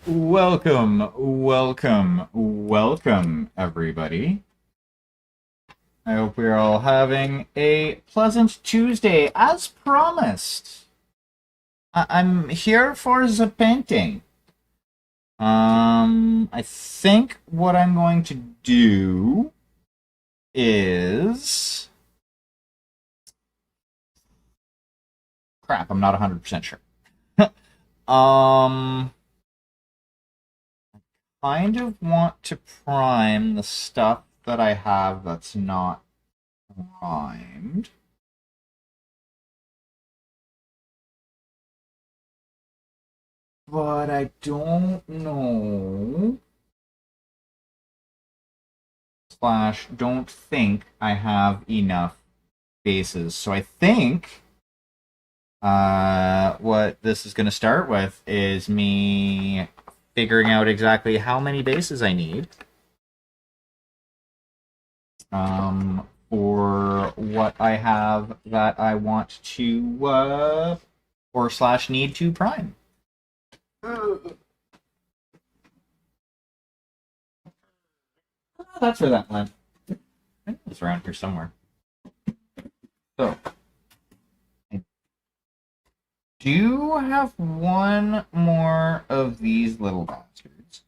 Welcome, everybody. I hope we're all having a pleasant Tuesday, as promised. I'm here for the painting. I think what I'm going to do is... Crap, I'm not 100% sure. um, kind of want to prime the stuff that I have that's not primed. But I don't know. Slash, don't think I have enough bases. So I think what this is going to start with is me figuring out exactly how many bases I need for what I have that I want to or slash need to prime. That's where that went. It's around here somewhere. So I do have one more of these little bastards.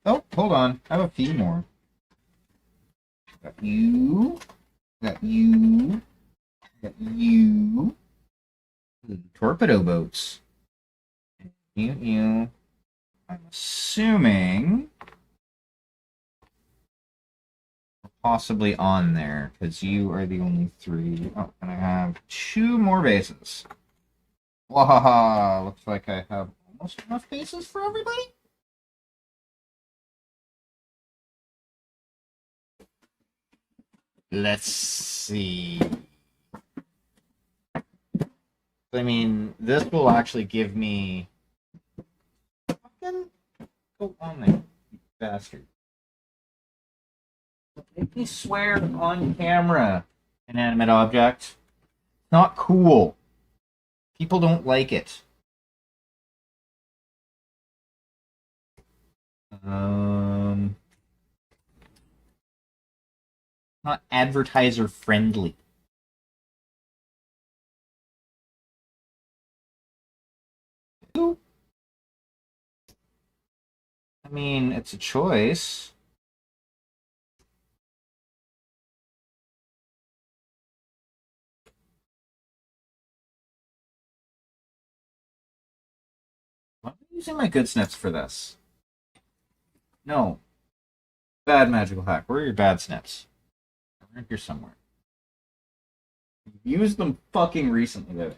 Oh, hold on. I have a few more. Got you. Got you. Got you. Torpedo boats. You. I'm assuming possibly on there because you are the only three. Oh, and I have two more bases. Wahaha! Looks like I have almost enough bases for everybody. Let's see. I mean, this will actually give me. Fucking go on there, you bastard. Make me swear on camera. Inanimate object. Not cool. People don't like it. Not advertiser friendly. I mean, it's a choice. Why am I using my good snips for this? No. Bad magical hack. Where are your bad snips? They're here somewhere. You've used them fucking recently, though.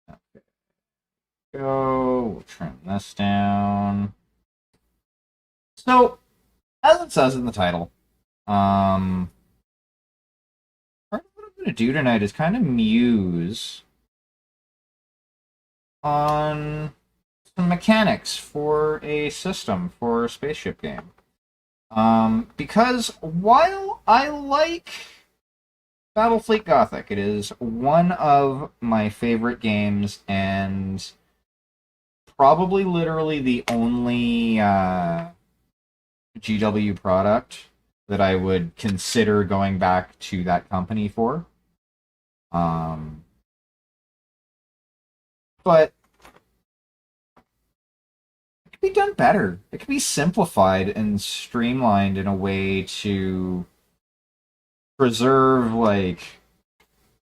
Okay. Go. We'll trim this down. So, as it says in the title, part of what I'm going to do tonight is kind of muse on some mechanics for a system for a spaceship game. Because while I like Battlefleet Gothic, it is one of my favorite games and probably literally the only GW product that I would consider going back to that company for. But it could be done better. It could be simplified and streamlined in a way to preserve, like,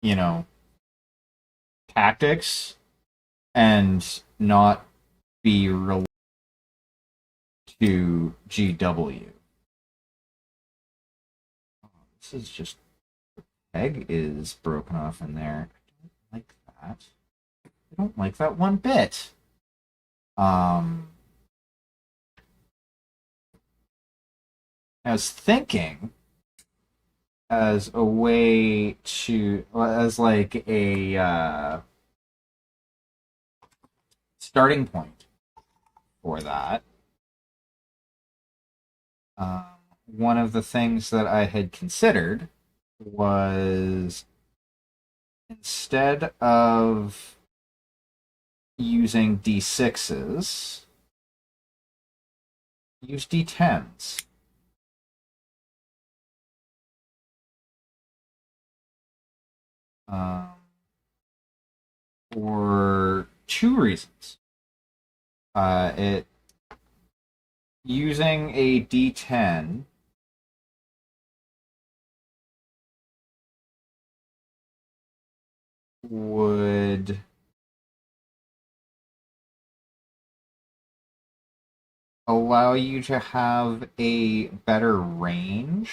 you know, tactics and not be related to GW. Oh, this is just the peg is broken off in there. I don't like that. I don't like that one bit. I was thinking as a way to as like a starting point for that. Um, One of the things that I had considered was instead of using D6s, use D10s. Um, for two reasons. It using a D10 would allow you to have a better range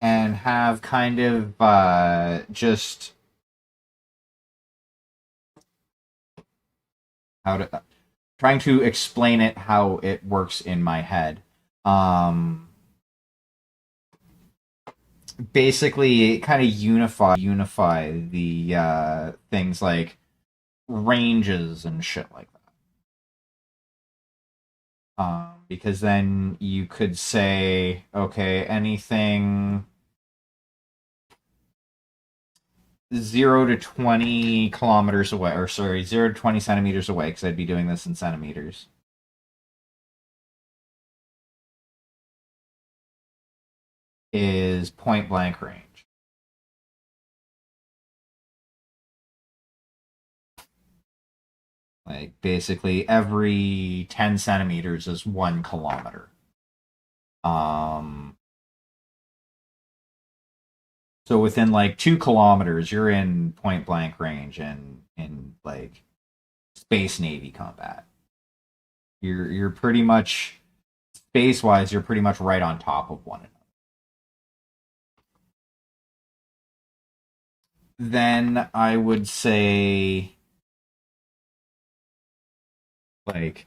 and have kind of just how to trying to explain it how it works in my head. Um, Basically, kind of unify the things like ranges and shit like that. Because then you could say, okay, anything 0 to 20 kilometers away, or sorry, 0 to 20 centimeters away, because I'd be doing this in centimeters, is point blank range. Like basically every 10 centimeters is 1 kilometer. Um, so within like 2 kilometers, you're in point blank range and in like space navy combat. You're pretty much space wise, you're pretty much right on top of one another. Then I would say like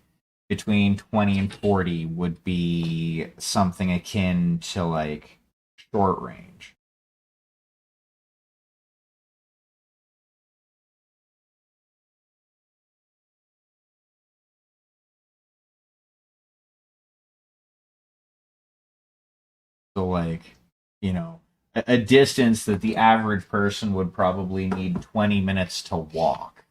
between 20 and 40 would be something akin to like short range. So like, a distance that the average person would probably need 20 minutes to walk.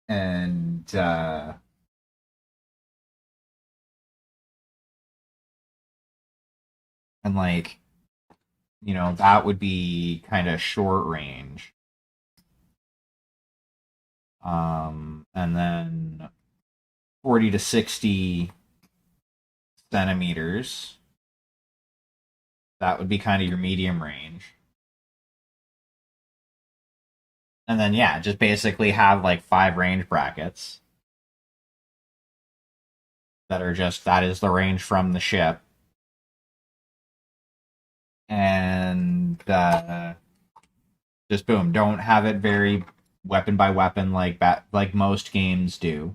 And like, that would be kind of short range. And then 40 to 60 centimeters, that would be kind of your medium range. And then, yeah, just basically have like 5 range brackets that are just that is the range from the ship. And just boom, don't have it very weapon by weapon like most games do.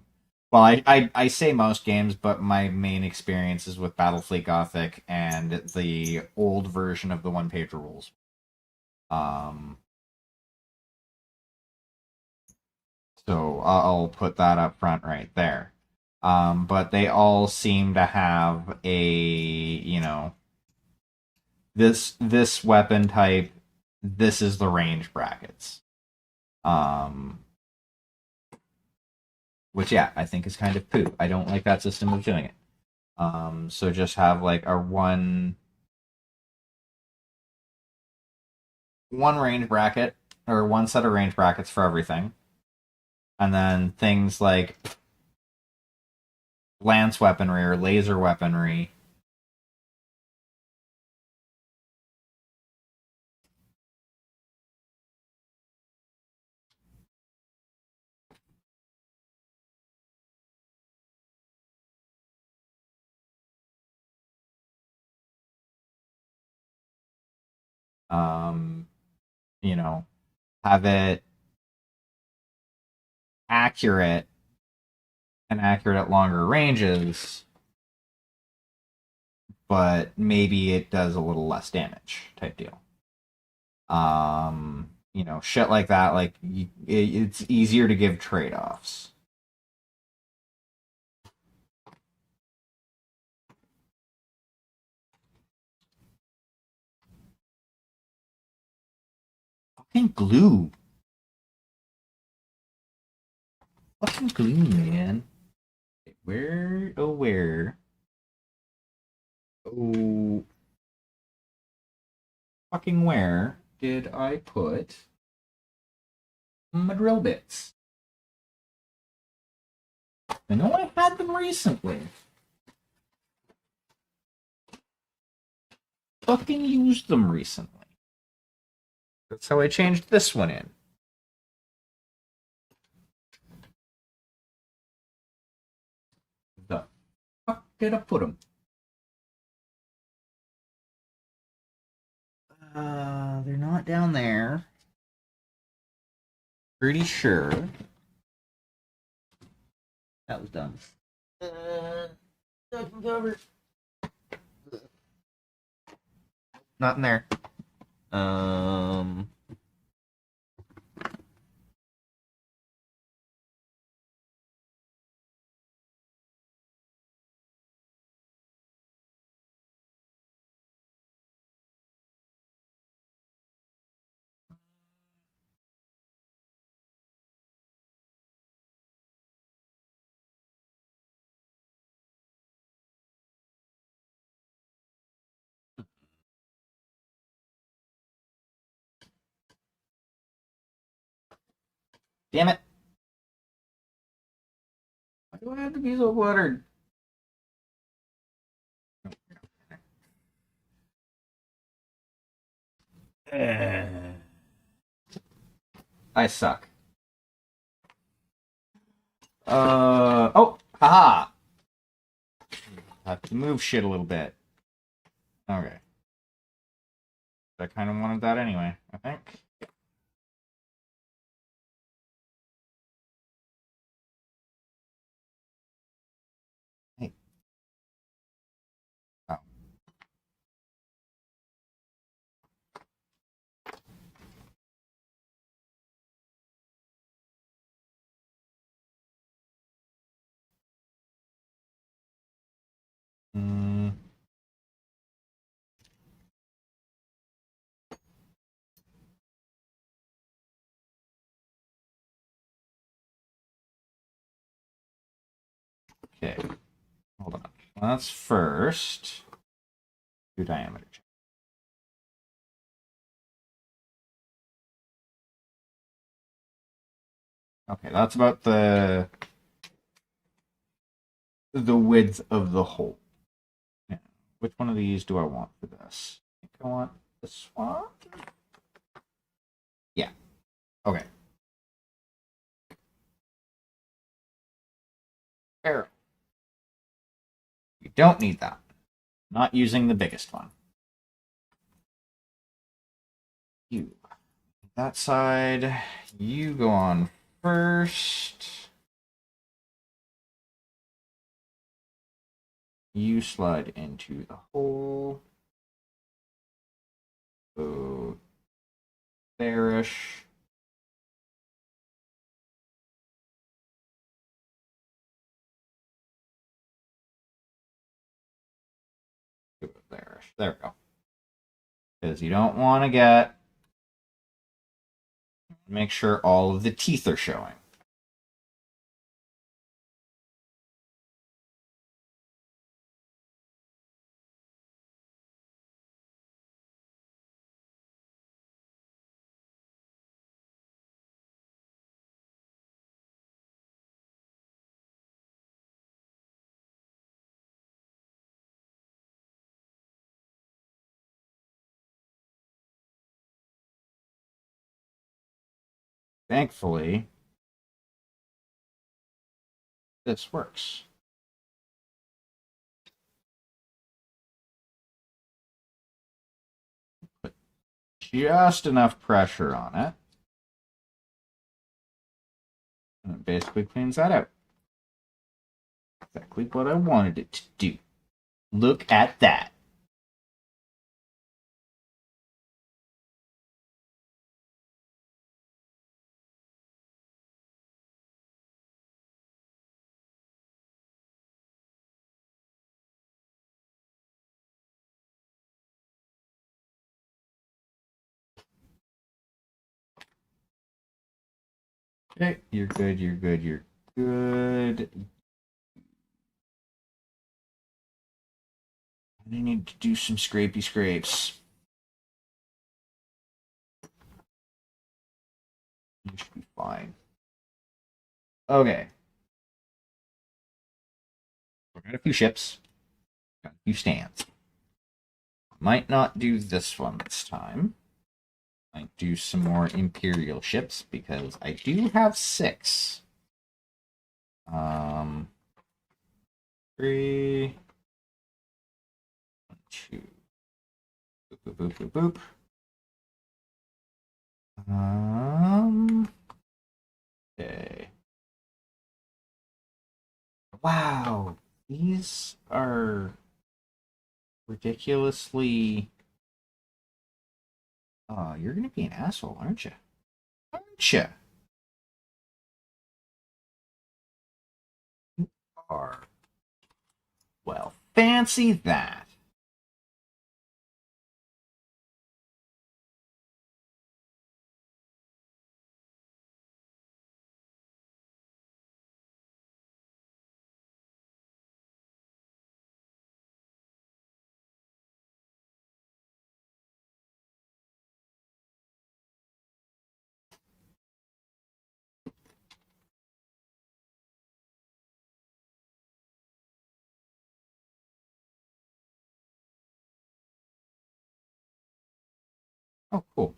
Well, I say most games, but my main experience is with Battlefleet Gothic and the old version of the one page rules. Um, so I'll put that up front right there. But they all seem to have this weapon type. This is the range brackets. Um, which yeah, I think is kind of poo. I don't like that system of doing it. So just have like a one range bracket or one set of range brackets for everything, and then things like lance weaponry or laser weaponry. Um, you know, have it accurate and accurate at longer ranges, but maybe it does a little less damage type deal. You know, shit like that. Like, it's easier to give trade-offs. Fucking glue. Fucking glue, man. Where, oh, where? Oh, fucking where did I put my drill bits? I know I had them recently. Fucking used them recently. That's how I changed this one in. The fuck did I put them? They're not down there. Pretty sure. That was dumb. Cover. Not in there. Damn it. Why do I have to be so cluttered? I suck. Oh, haha. I have to move shit a little bit. Okay. I kind of wanted that anyway, I think. Hey. Oh. Mm. Okay. Hold on. Let's first do diameter check. Okay, that's about the width of the hole. Yeah. Which one of these do I want for this? I think I want this one. Yeah. Okay. Arrow. You don't need that. Not using the biggest one. You. That side. You go on first. You slide into the hole. Go there-ish. There-ish. There we go. Because you don't want to get... Make sure all of the teeth are showing. Thankfully, this works. Put just enough pressure on it. And it basically cleans that out. Exactly what I wanted it to do. Look at that. Okay, you're good, you're good, you're good. I need to do some scrapey scrapes. You should be fine. Okay. We got a few ships. Got a few stands. Might not do this one this time. Might do some more Imperial ships because I do have 6. 3, 2. Boop, boop, boop, boop, boop. Okay. Wow, these are ridiculously. Oh, you're gonna be an asshole, aren't you? Aren't you? You are. Well, fancy that. Oh, cool.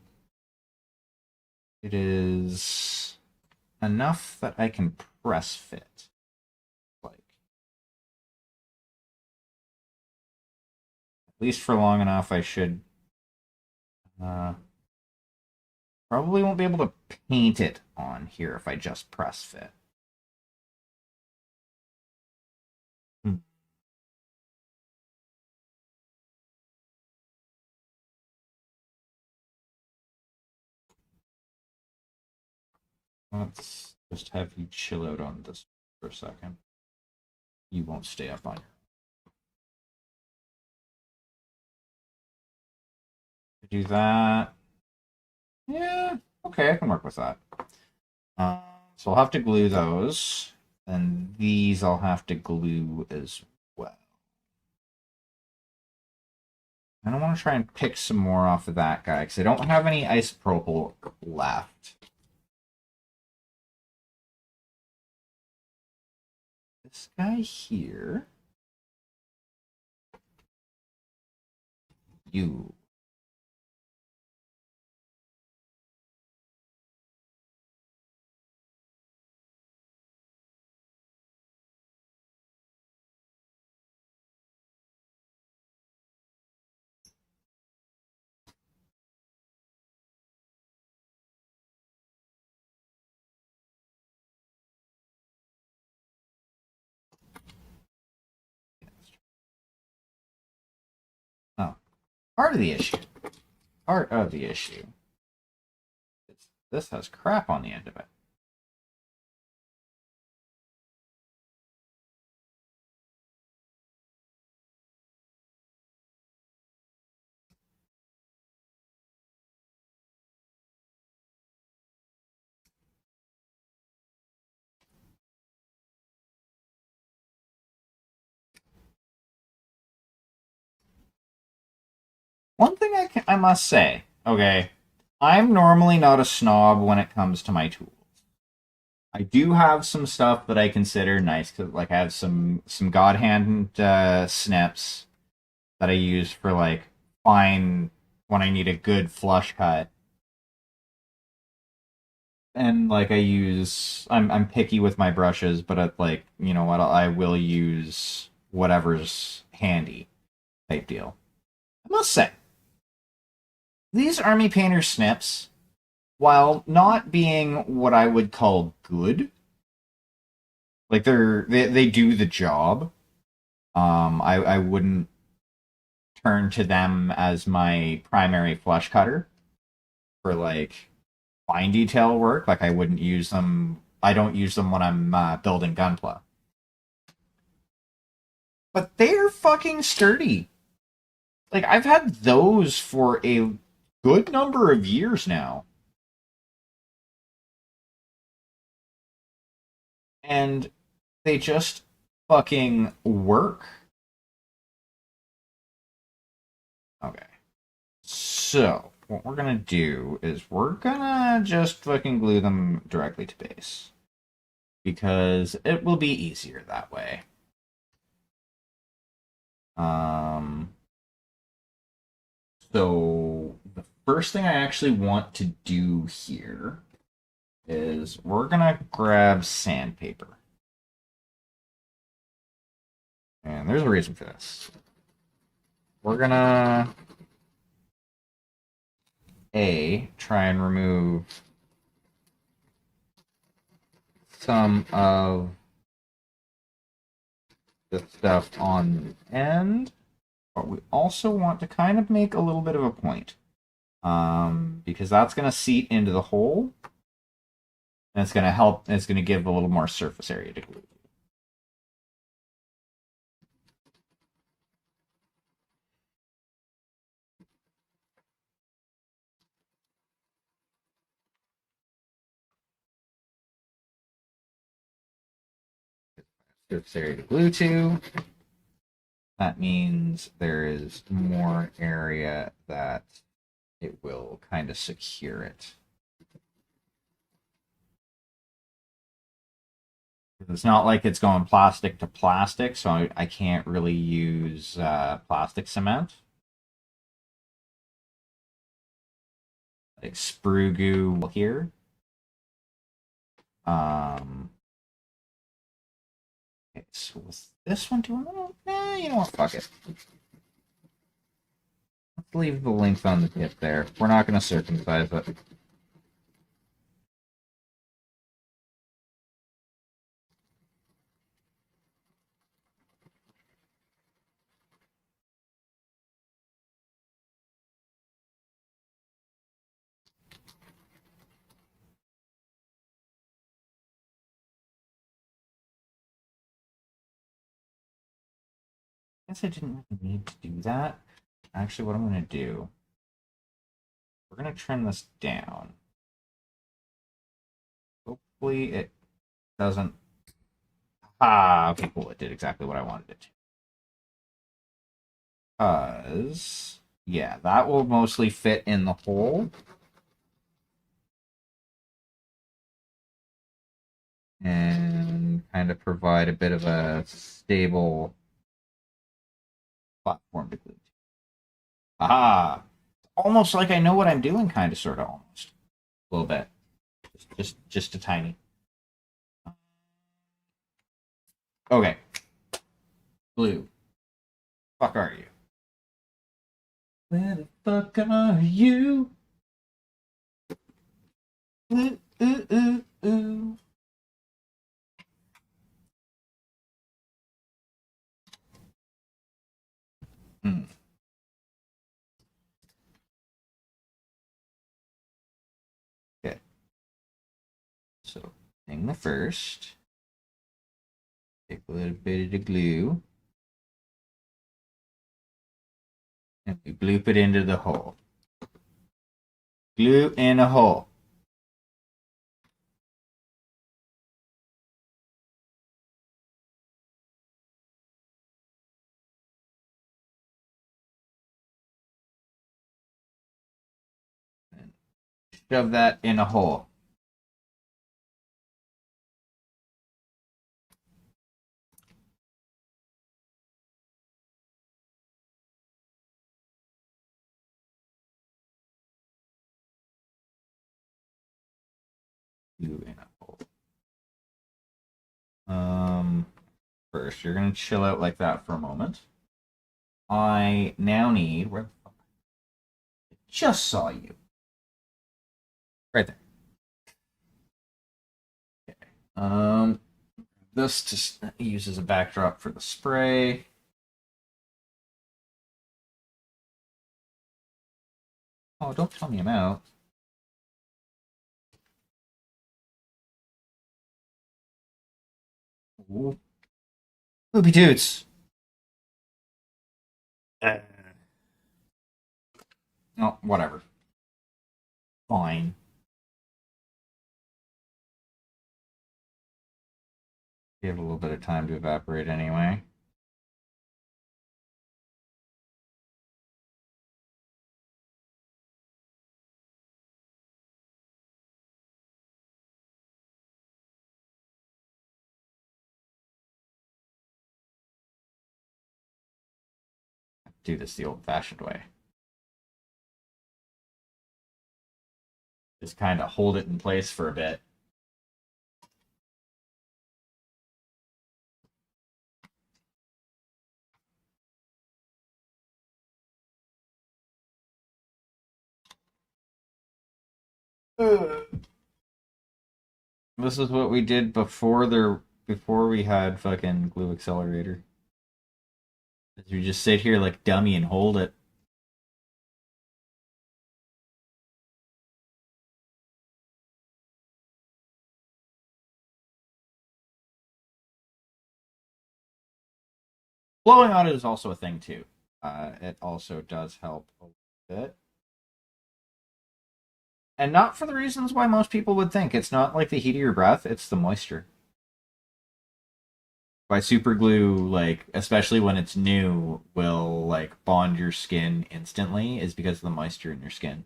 It is enough that I can press fit. Like, at least for long enough, I should. Uh, Probably won't be able to paint it on here if I just press fit. Hmm. Let's just have you chill out on this for a second. You won't stay up on your. Do that. Yeah, okay, I can work with that. Uh, so I'll have to glue those, and these I'll have to glue as well. And I want to try and pick some more off of that guy, because I don't have any isopropyl left. This guy here. You. Oh, part of the issue. Part of the issue. This has crap on the end of it. One thing I must say, okay, I'm normally not a snob when it comes to my tools. I do have some stuff that I consider nice, cause like I have some God Hand snips that I use for like fine when I need a good flush cut, and like I'm picky with my brushes, but like you know what I will use whatever's handy type deal. I must say these Army Painter snips, while not being what I would call good, like they do the job. I wouldn't turn to them as my primary flush cutter for like fine detail work. Like I wouldn't use them. I don't use them when I'm building Gunpla. But they're fucking sturdy. Like I've had those for a good number of years now. and they just fucking work. Okay. So, what we're gonna do is we're gonna just fucking glue them directly to base. Because it will be easier that way. Um, so, the first thing I actually want to do here is we're gonna grab sandpaper. And there's a reason for this. We're gonna try and remove some of the stuff on the end, but we also want to kind of make a little bit of a point. Because that's going to seat into the hole, and it's going to help, it's going to give a little more surface area to glue. Surface area to glue to. That means there is more area that it will kind of secure it. It's not like it's going plastic to plastic, so I can't really use plastic cement. Like sprue goo here. Okay, so with this one, do I want to? Nah, you know what? Fuck it. Let's leave the length on the tip there. We're not going to circumcise it. I guess I didn't really need to do that. Actually, what I'm going to do, we're going to trim this down. Hopefully it doesn't... Ah, okay, cool. It did exactly what I wanted it to. Because, yeah, that will mostly fit in the hole. And kind of provide a bit of a stable platform to glue to. Aha! Almost like I know what I'm doing, kind of, sort of, almost. A little bit. Just a tiny. Okay. Blue. Fuck are you? Where the fuck are you? Ooh, ooh, ooh, ooh. Hmm. Okay. So, thing the first. Take a little bit of the glue. And we bloop it into the hole. Glue in a hole. And shove that in a hole. Glue in a hole. First, you're gonna chill out like that for a moment. I now need where the fuck? I just saw you. Right there. Okay. This just uses a backdrop for the spray. Oh, don't tell me I'm out. Ooh. Poopy toots. Oh, whatever. Fine. Give it a little bit of time to evaporate anyway. Do this the old-fashioned way. Just kind of hold it in place for a bit. This is what we did before we had fucking glue accelerator. You just sit here like dummy and hold it. Blowing on it is also a thing too. It also does help a little bit. And not for the reasons why most people would think. It's not like the heat of your breath, it's the moisture. Why super glue, like, especially when it's new, will like bond your skin instantly is because of the moisture in your skin.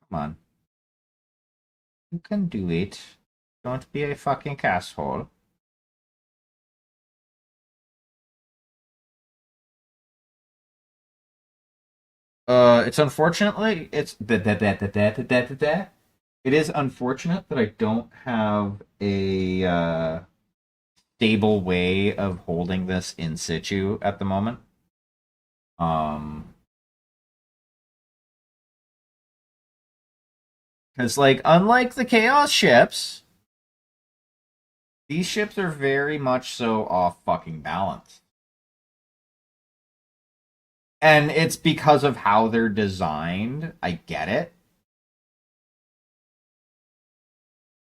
Come on. You can do it. Don't be a fucking asshole. It's unfortunately it is unfortunate that I don't have a stable way of holding this in situ at the moment. Um, because like unlike the Chaos ships, these ships are very much so off fucking balance. And it's because of how they're designed. I get it.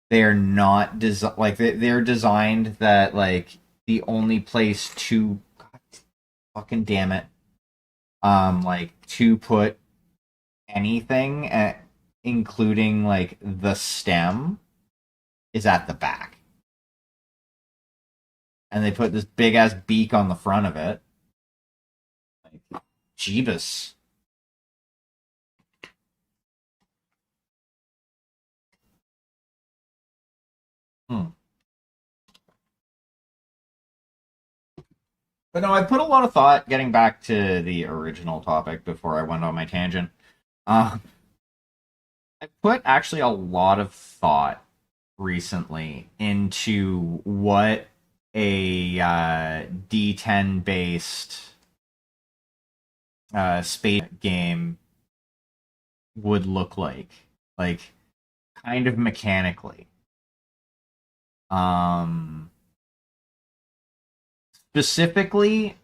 They're not like they're designed that like the only place to God, fucking damn it, like to put anything at, including like the stem is at the back, and they put this big ass beak on the front of it. Like, Jeebus. Hmm. But no, I put a lot of thought getting back to the original topic before I went on my tangent. Uh, I put actually a lot of thought recently into what a D10 based space game would look like kind of mechanically. Um, Specifically,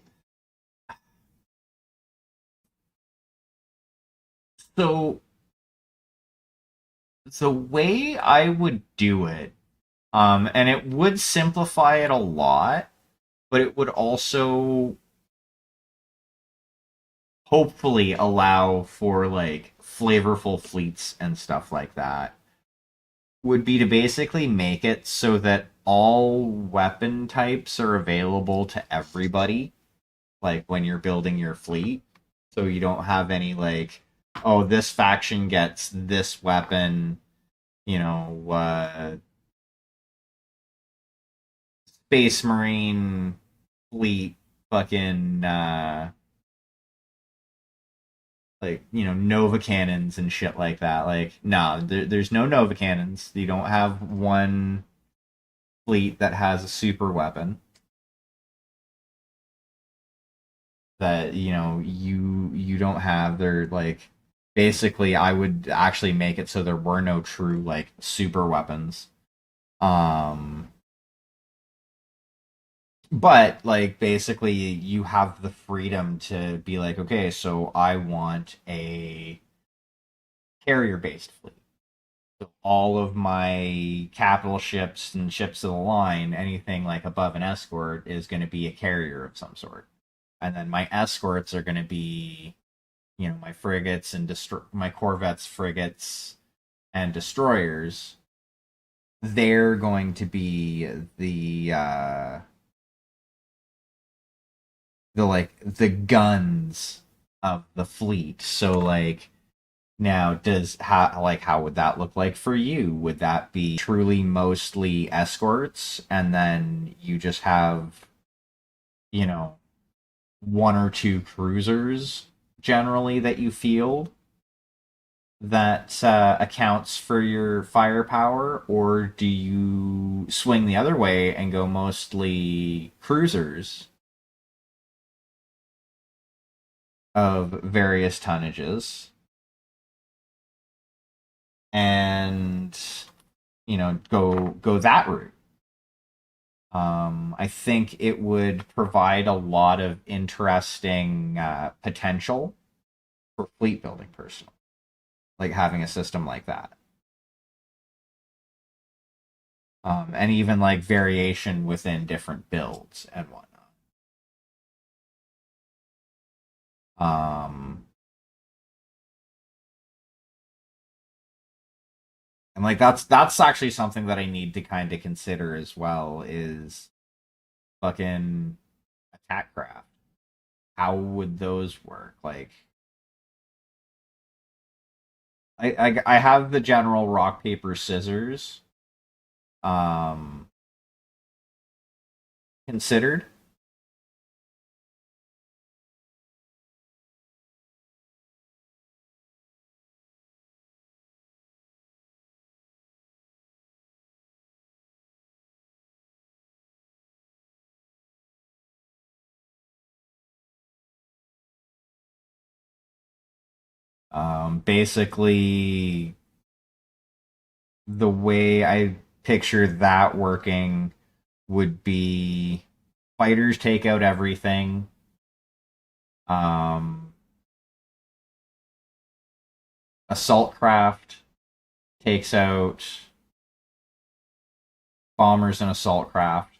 so the way I would do it, and it would simplify it a lot, but it would also hopefully allow for like flavorful fleets and stuff like that, would be to basically make it so that all weapon types are available to everybody, like when you're building your fleet. So you don't have any like, oh, this faction gets this weapon, you know, Space Marine fleet fucking like Nova cannons and shit like that. Like no, there's no Nova cannons. You don't have one fleet that has a super weapon that you don't have. They're like basically I would actually make it so there were no true like super weapons. Um but like basically you have the freedom to be like, okay, so I want a carrier based fleet. So all of my capital ships and ships of the line, anything like above an escort, is going to be a carrier of some sort. And then my escorts are going to be, my frigates and my corvettes, frigates, and destroyers. They're going to be the guns of the fleet. So like now, how would that look like for you? Would that be truly mostly escorts, and then you just have, you know, one or two cruisers generally that you field that accounts for your firepower, or do you swing the other way and go mostly cruisers of various tonnages and go that route? I think it would provide a lot of interesting potential for fleet building, personally, like having a system like that. And even like variation within different builds and whatnot. Um, and like that's actually something that I need to kind of consider as well is fucking attack craft. How would those work? Like, I have the general rock paper scissors um considered. Basically, the way I picture that working would be fighters take out everything. Um, Assault craft takes out bombers and assault craft.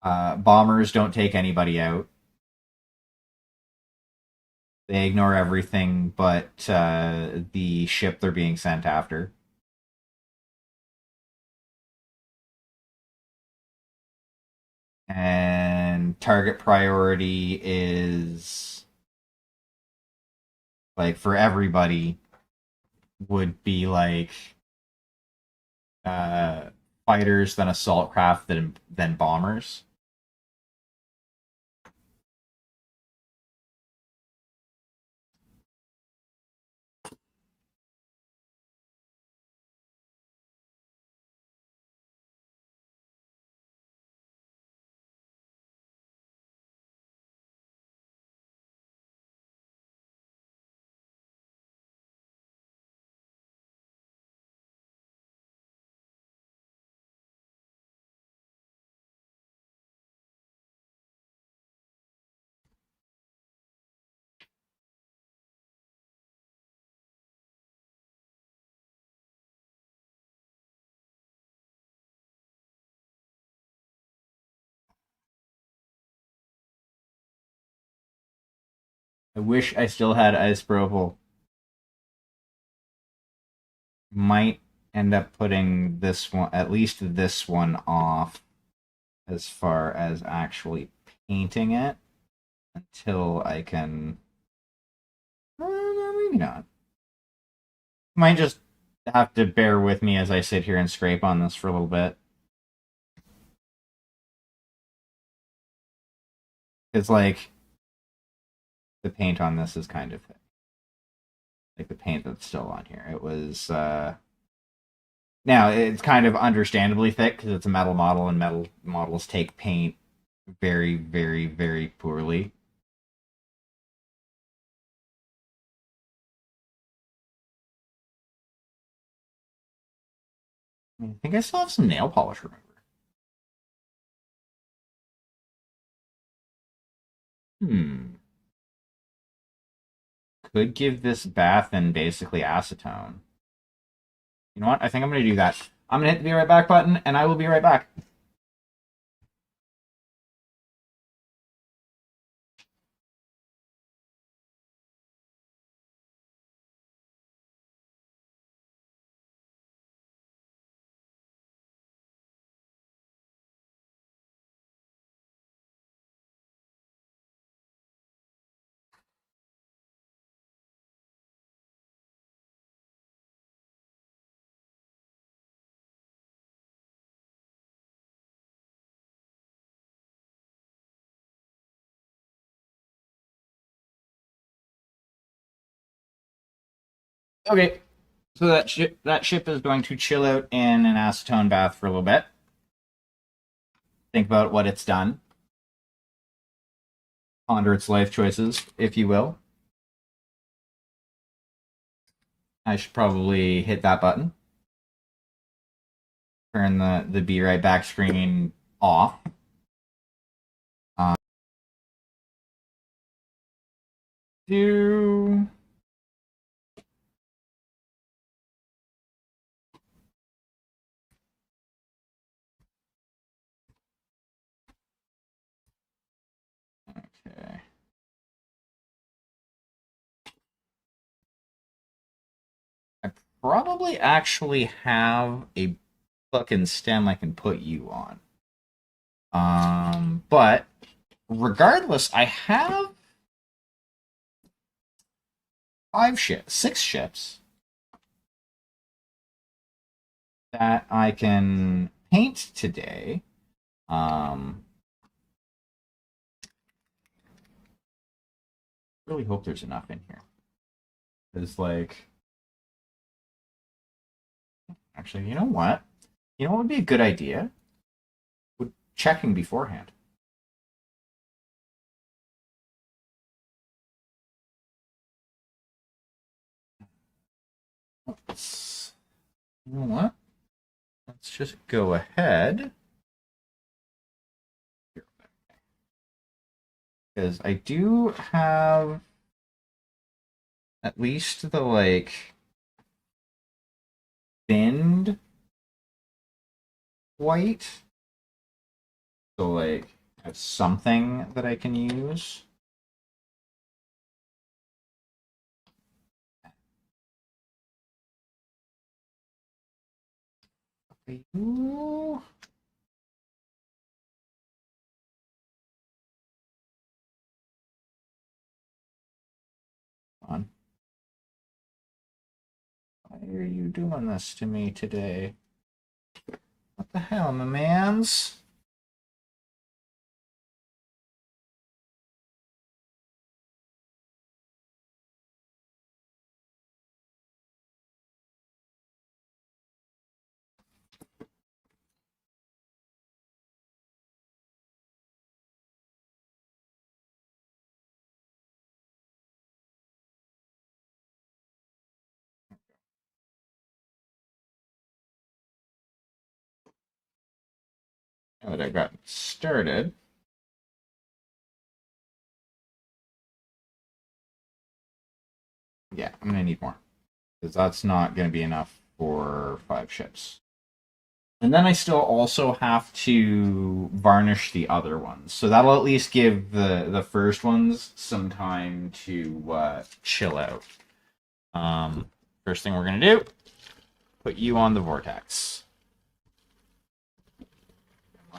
Bombers don't take anybody out. They ignore everything but the ship they're being sent after. And target priority is like for everybody would be like uh, fighters, then assault craft, then bombers. I wish I still had isopropyl. Might end up putting this one, at least this one, off as far as actually painting it until I can. Maybe not. Might just have to bear with me as I sit here and scrape on this for a little bit. It's like the paint on this is kind of thick. Like the paint that's still on here. It was now it's kind of understandably thick because it's a metal model and metal models take paint very, very, very poorly. I think I still have some nail polish remover. Hmm. could give this bath and basically acetone. You know what? I think I'm going to do that. I'm going to hit the be right back button, and I will be right back. Okay, so that ship is going to chill out in an acetone bath for a little bit. Think about what it's done. Ponder its life choices, if you will. I should probably hit that button. Turn the be right back screen off. Do okay. I probably actually have a fucking stem I can put you on. But regardless, I have six ships that I can paint today. Really hope there's enough in here. Because, like, actually, you know what? You know what would be a good idea? Checking beforehand. Let's, you know what? Let's just go ahead. Because I do have at least the, like, thinned white. So, like, I have something that I can use. Ooh. Come on. Why are you doing this to me today? What the hell, my mans? Now that I got started. Yeah, I'm gonna need more. Because that's not gonna be enough for 5 ships. And then I still also have to varnish the other ones. So that'll at least give the first ones some time to chill out. First thing we're going to do, put you on the vortex.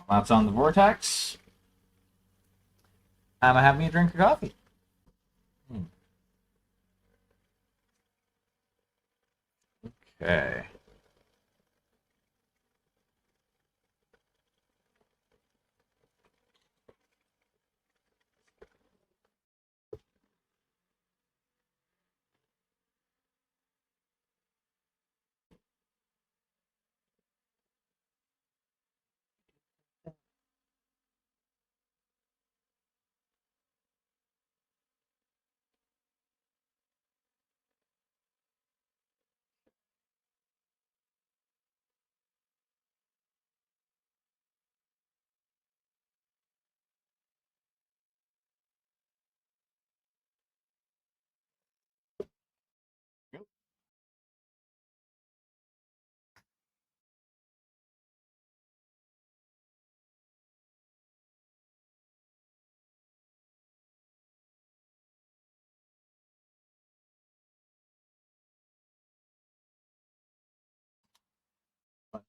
While that's on the vortex, I'm going to have me a drink of coffee. Okay.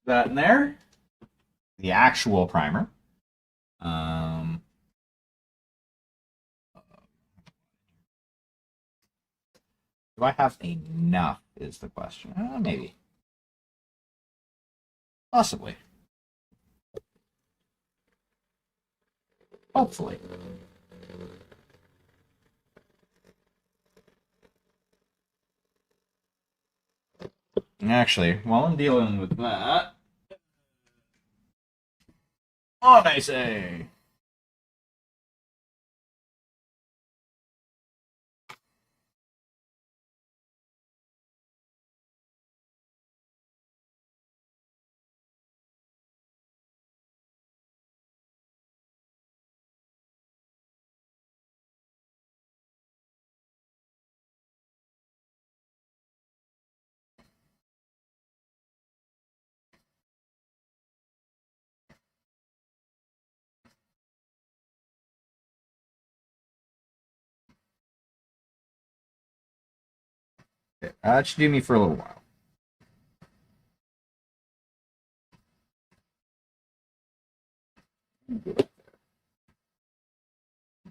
That in there. The actual primer. Do I have enough is the question. Maybe. Possibly. Hopefully. Actually, while I'm dealing with that, on I say. Okay, that should do me for a little while.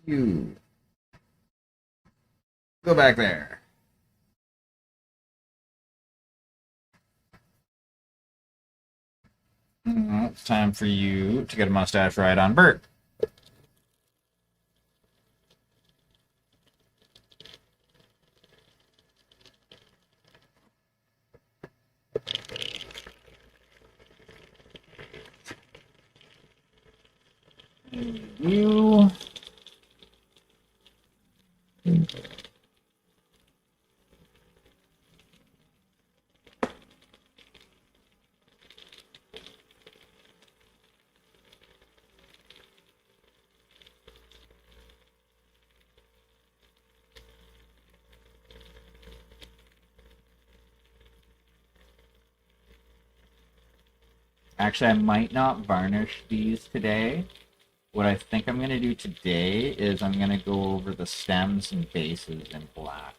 You go back there. It's time for you to get a mustache ride on Bert. You. Actually, I might not varnish these today. What I think I'm going to do today is I'm going to go over the stems and bases in black.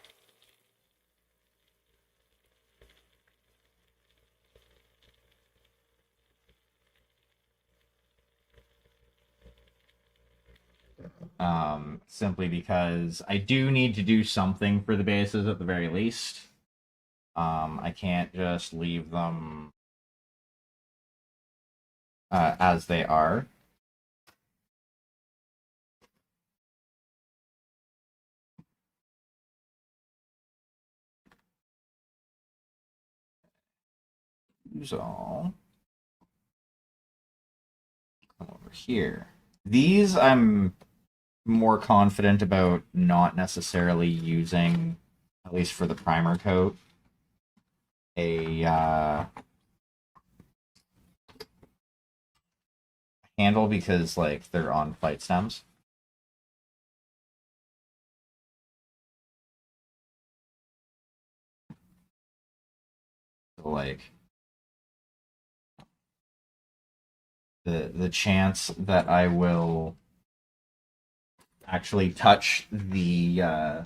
Simply because I do need to do something for the bases at the very least. I can't just leave them as they are. So, come over here. These I'm more confident about not necessarily using, at least for the primer coat, a handle because like they're on fight stems. So like the chance that I will actually touch the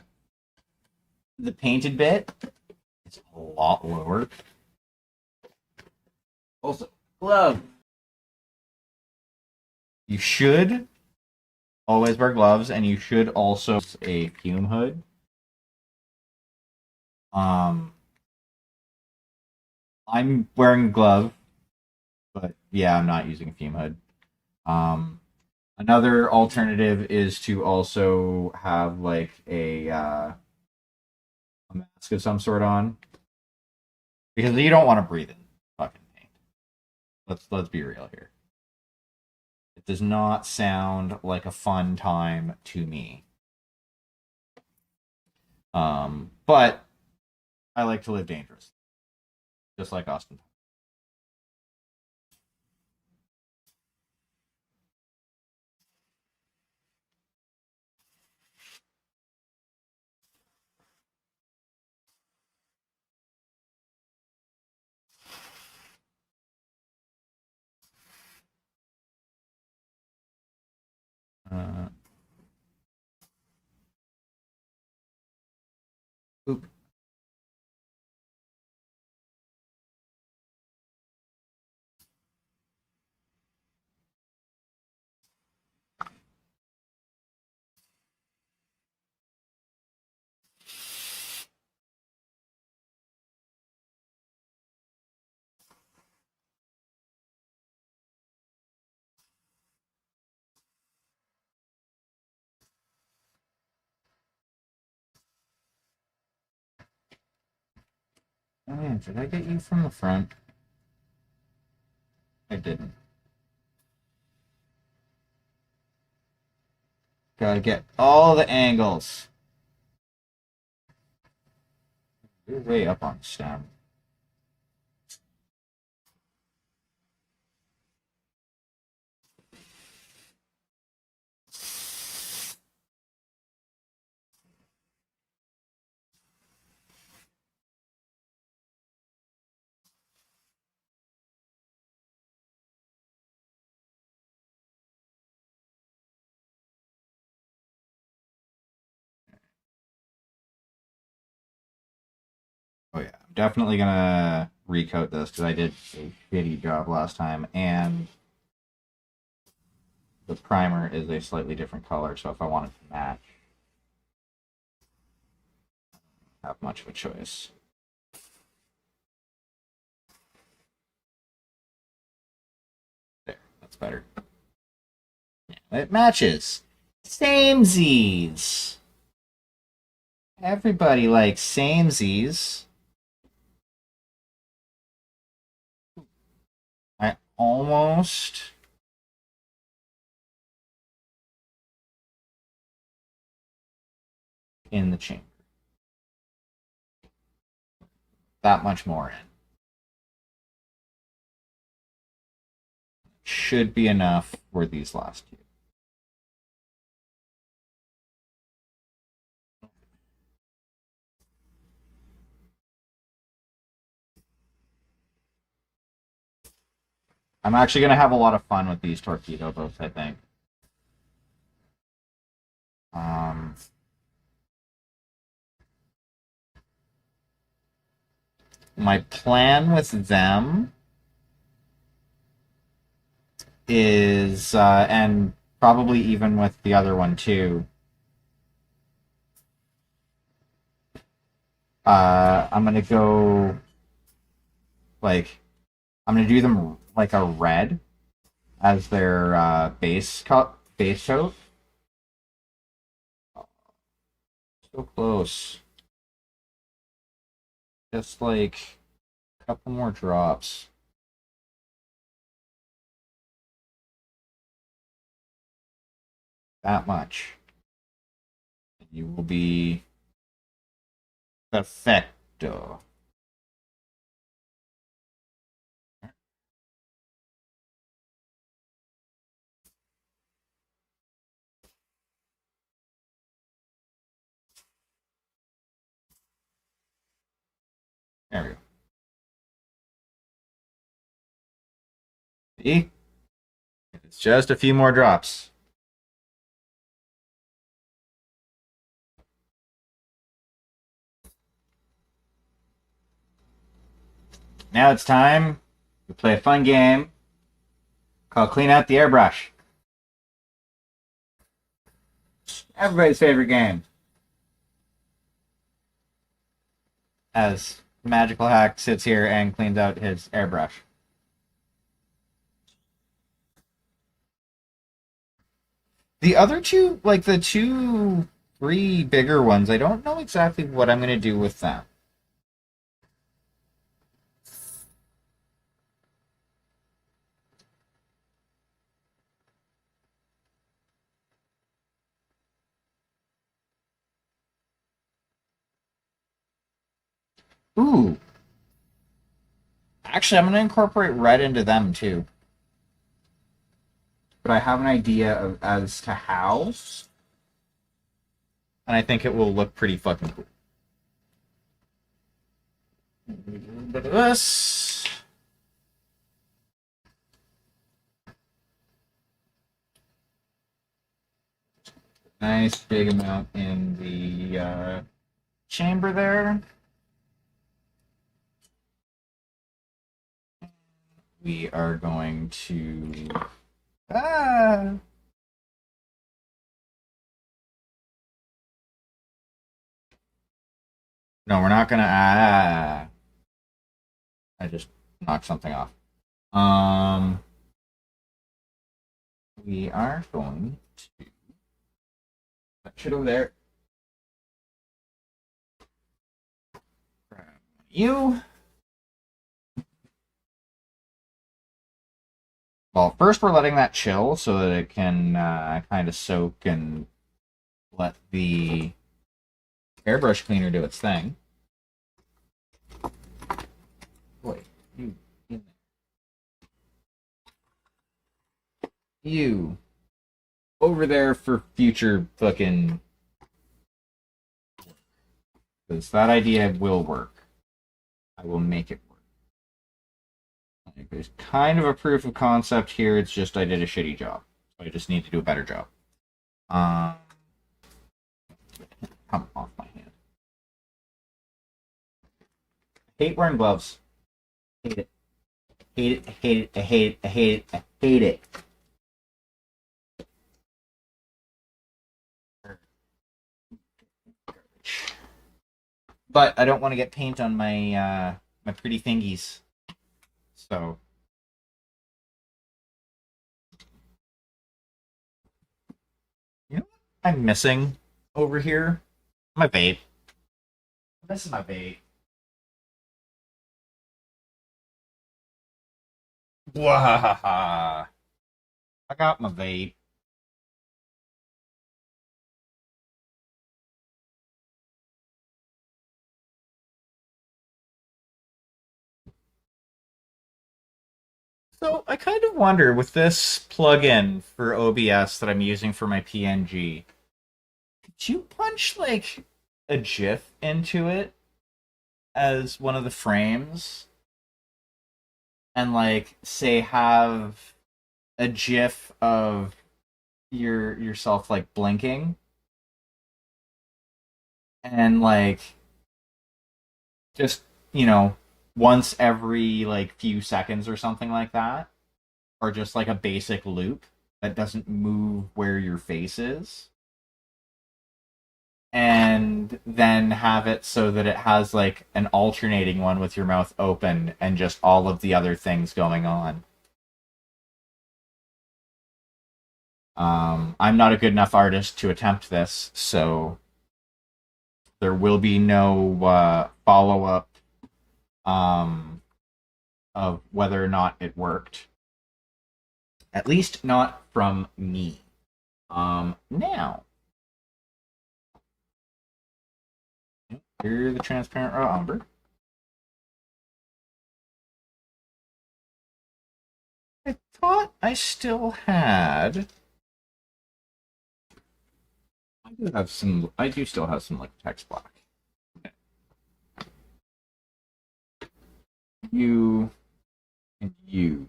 painted bit is a lot lower. Also, glove. You should always wear gloves, and you should also use a fume hood. Um, I'm wearing a glove, but yeah, I'm not using a fume hood. Another alternative is to also have like a mask of some sort on, because you don't want to breathe in fucking paint. Let's be real here. It does not sound like a fun time to me. But I like to live dangerous, just like Austin. Uh, oop. Oh yeah, did I get you from the front? I didn't. Gotta get all the angles. You're way up on the stem. Oh yeah, I'm definitely gonna recoat this because I did a shitty job last time, and the primer is a slightly different color. So if I want it to match, I don't have much of a choice. There, that's better. Yeah, it matches. Samesies. Everybody likes samesies. I almost in the chamber. That much more in. Should be enough for these last two. I'm actually going to have a lot of fun with these torpedo boats, I think. Um, my plan with them is, and probably even with the other one too, I'm going to go, like, I'm going to do them like a red as their base coat. So close. Just like a couple more drops. That much. You will be perfecto. There we go. See? It's just a few more drops. Now it's time to play a fun game called Clean Out the Airbrush. Everybody's favorite game. As Magical Hack sits here and cleans out his airbrush. The other two, like the three bigger ones, I don't know exactly what I'm going to do with them. Ooh. Actually, I'm going to incorporate red into them too. But I have an idea of, as to how. And I think it will look pretty fucking cool. A little bit of this. Nice big amount in the chamber there. We are going to... Ah! No, we're not gonna... Ah! I just knocked something off. We are going to... That shit over there. Grab you. Well, first we're letting that chill so that it can kind of soak and let the airbrush cleaner do its thing. Boy, you, you over there for future fucking, because that idea will work. I will make it work. Like, there's kind of a proof of concept here. It's just I did a shitty job. So I just need to do a better job. Um, come off my hand. I hate wearing gloves. Hate it. Hate it. Hate it. I hate it. I hate it. I hate it. But I don't want to get paint on my my pretty thingies. So you know what I'm missing over here? My vape. I'm missing my vape. Wahaha. I got my vape. So I kind of wonder with this plugin for OBS that I'm using for my PNG, could you punch like a GIF into it as one of the frames and like say have a GIF of yourself like blinking and like just once every like few seconds or something like that, or just like a basic loop that doesn't move where your face is, and then have it so that it has like an alternating one with your mouth open and just all of the other things going on. I'm not a good enough artist to attempt this, so there will be no follow up um, of whether or not it worked. At least not from me. Now, here's the transparent raw umber. I thought I still had. I do have some. I do still have some like text block. You and you.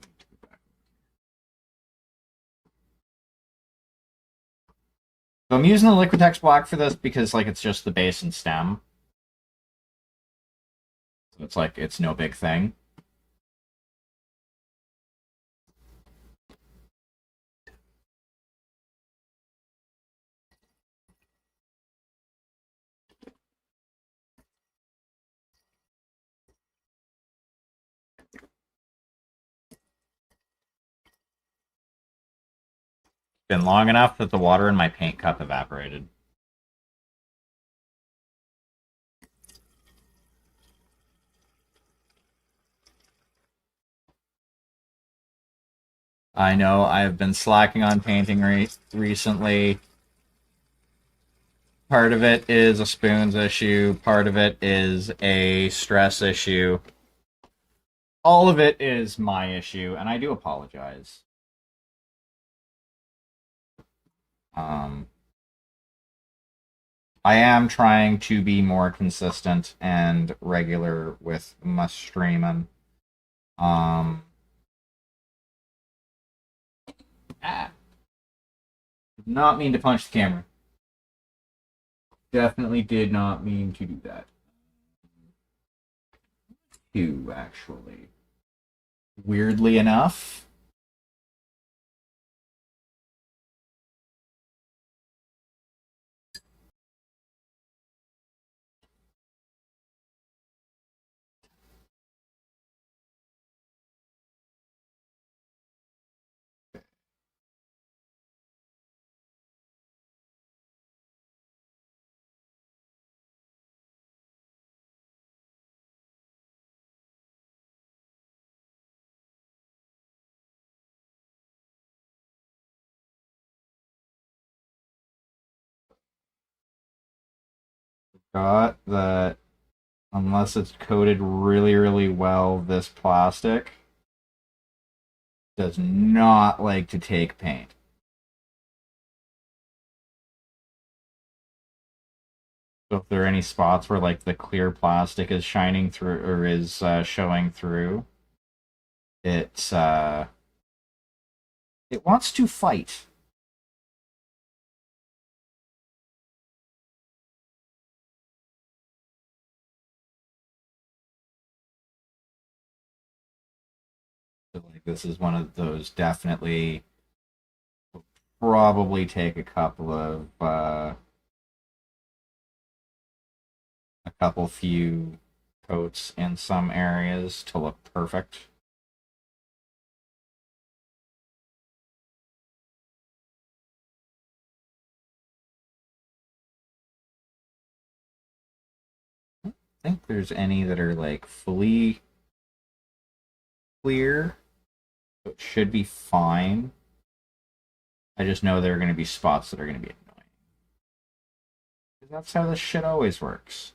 So I'm using the Liquitex block for this because like it's just the base and stem. So it's like it's no big thing. Been long enough that the water in my paint cup evaporated. I know I have been slacking on painting recently. Part of it is a spoons issue, part of it is a stress issue. All of it is my issue, and I do apologize. Um, I am trying to be more consistent and regular with my streaming. Um, did not mean to punch the camera. Definitely did not mean to do that. Two, actually. Weirdly enough. forgot that unless it's coated really, really well, this plastic does not like to take paint. So if there are any spots where like the clear plastic is shining through or is showing through, it's it wants to fight. So, like this is one of those definitely probably take a couple few coats in some areas to look perfect. I don't think there's any that are like fully clear. So it should be fine. I just know there are going to be spots that are going to be annoying. That's how this shit always works.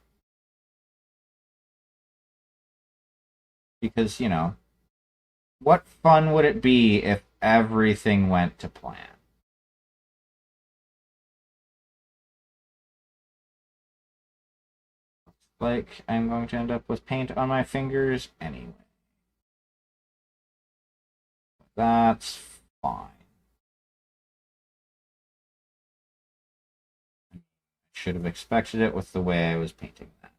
Because, you know, what fun would it be if everything went to plan? Like, I'm going to end up with paint on my fingers anyway. That's fine. I should have expected it with the way I was painting that.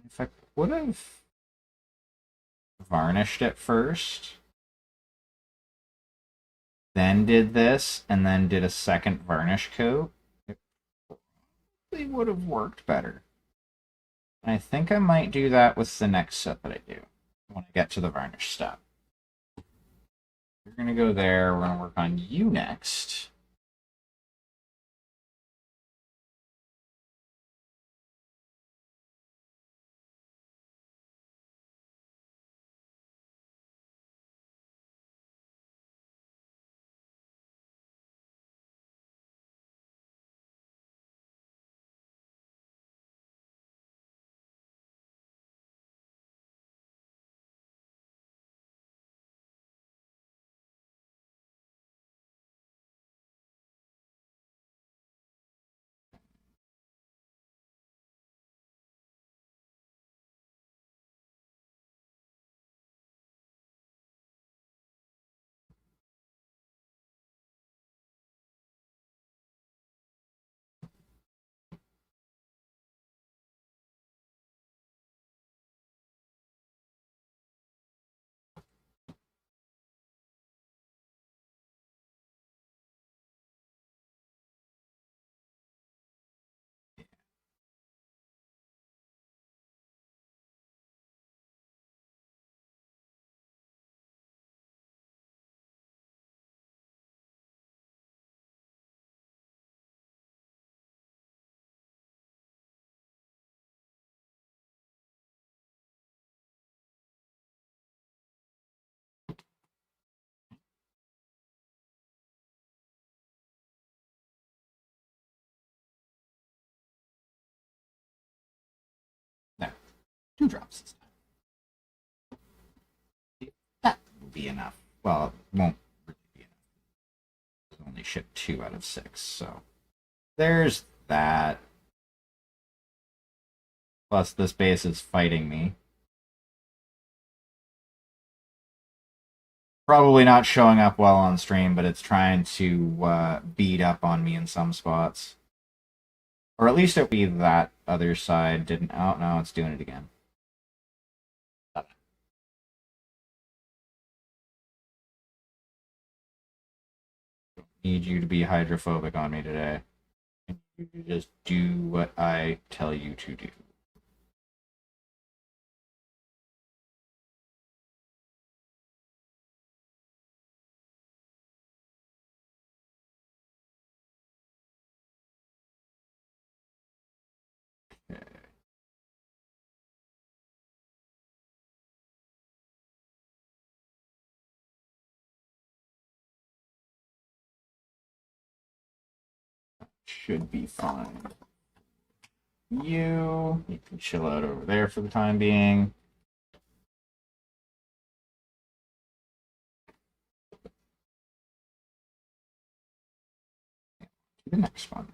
If I would have varnished it first, then did this, and then did a second varnish coat, it probably would have worked better. And I think I might do that with the next set that I do when I get to the varnish step. We're going to go there. We're going to work on you next. There. 2 drops this time. That will be enough. Well, it won't really be enough. It'll only ship 2 out of 6, so there's that. Plus, this base is fighting me. Probably not showing up well on stream, but it's trying to beat up on me in some spots. Or at least it would be that other side didn't. Oh, no, it's doing it again. Need you to be hydrophobic on me today. You just do what I tell you to do. Okay. should be fine. You can chill out over there for the time being. To the next one.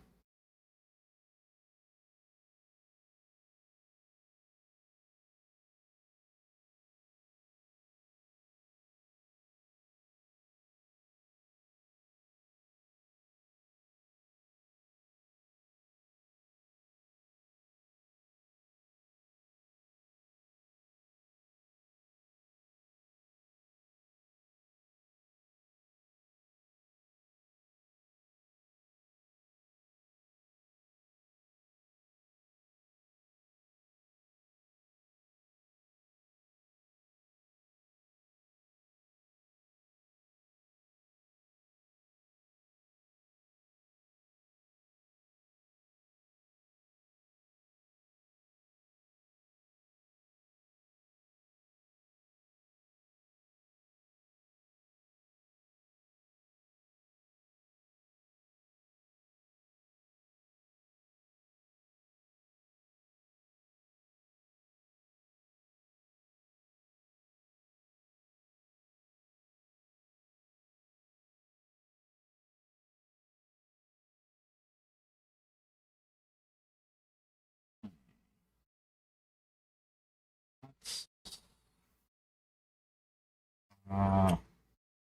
Uh,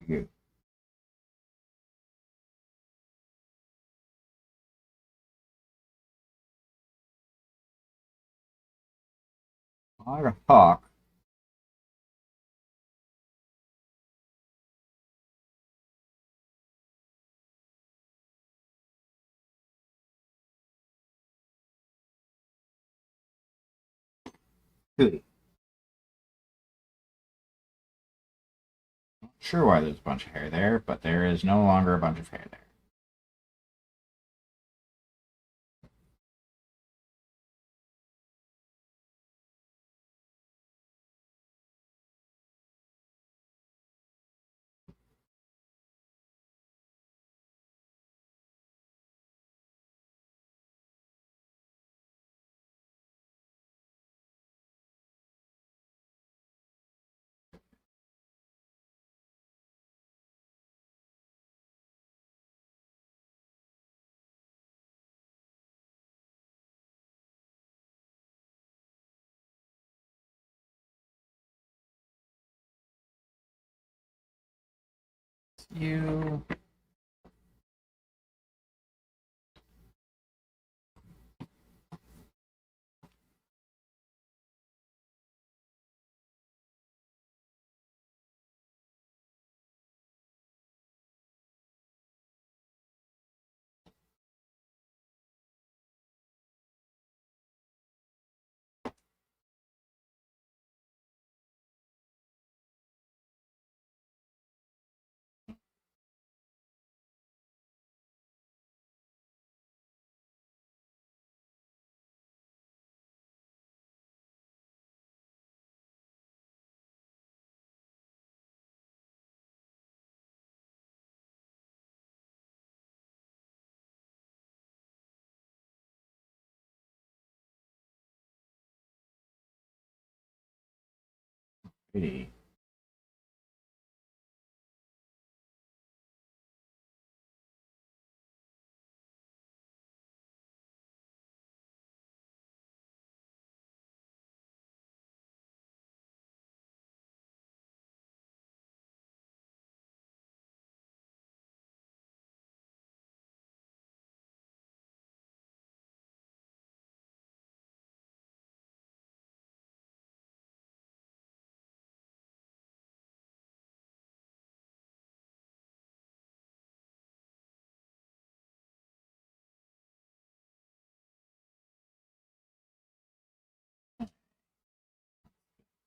good. I got a hawk. Good. Not sure why there's a bunch of hair there, but there is no longer a bunch of hair there. You. Pretty.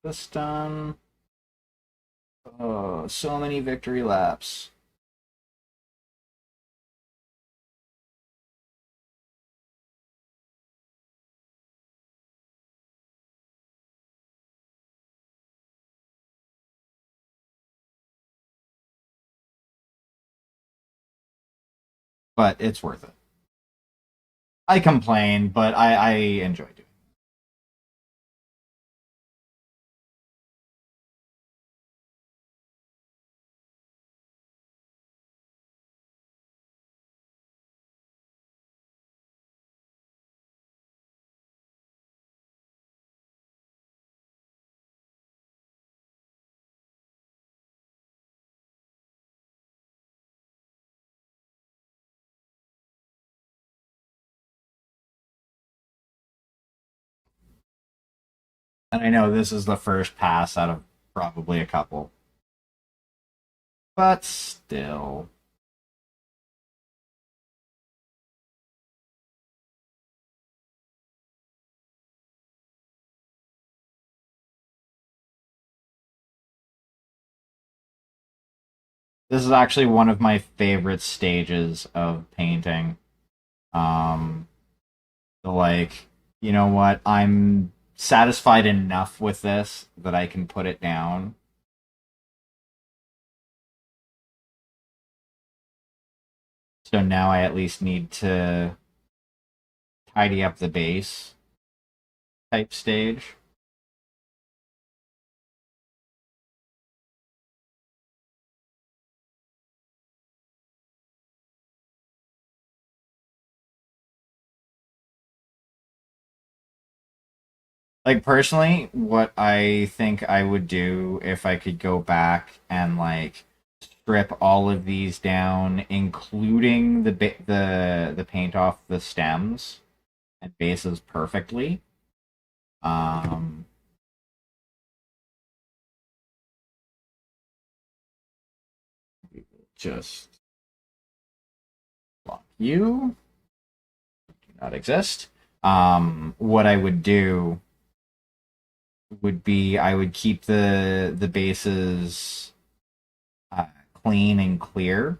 This done. Oh, so many victory laps. But it's worth it. I complain, but I enjoy doing it. And I know this is the first pass out of probably a couple, but still. This is actually one of my favorite stages of painting. Um, so like, you know what? I'm satisfied enough with this that I can put it down. So now I at least need to tidy up the base type stage. Like personally, what I think I would do if I could go back and like strip all of these down, including the paint off the stems and bases perfectly. Um, just block you, do not exist. What I would do would be I would keep the bases clean and clear,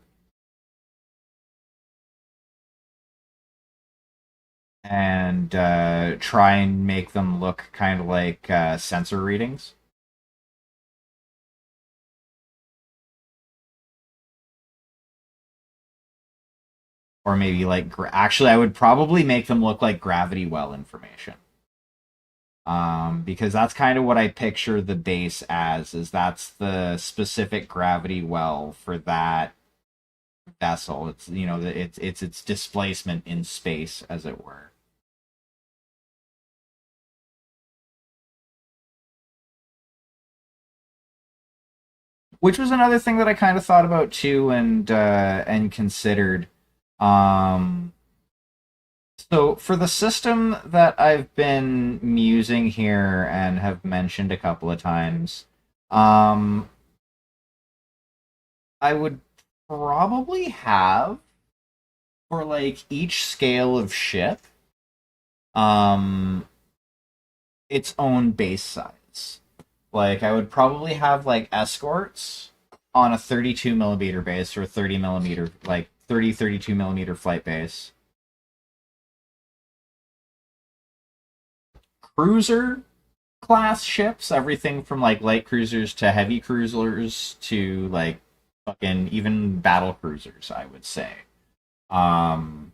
and try and make them look kind of like sensor readings. Or maybe like actually, I would probably make them look like gravity well information. Because that's kind of what I picture the base as. Is that's the specific gravity well for that vessel. It's it's its displacement in space, as it were. Which was another thing that I kind of thought about too, and considered. Um, so for the system that I've been musing here and have mentioned a couple of times, um, I would probably have for like each scale of ship, um, its own base size. Like I would probably have like escorts on a 32 millimeter base or 30 millimeter, like 32 millimeter flight base. Cruiser class ships, everything from like light cruisers to heavy cruisers to like fucking even battle cruisers, I would say. Um,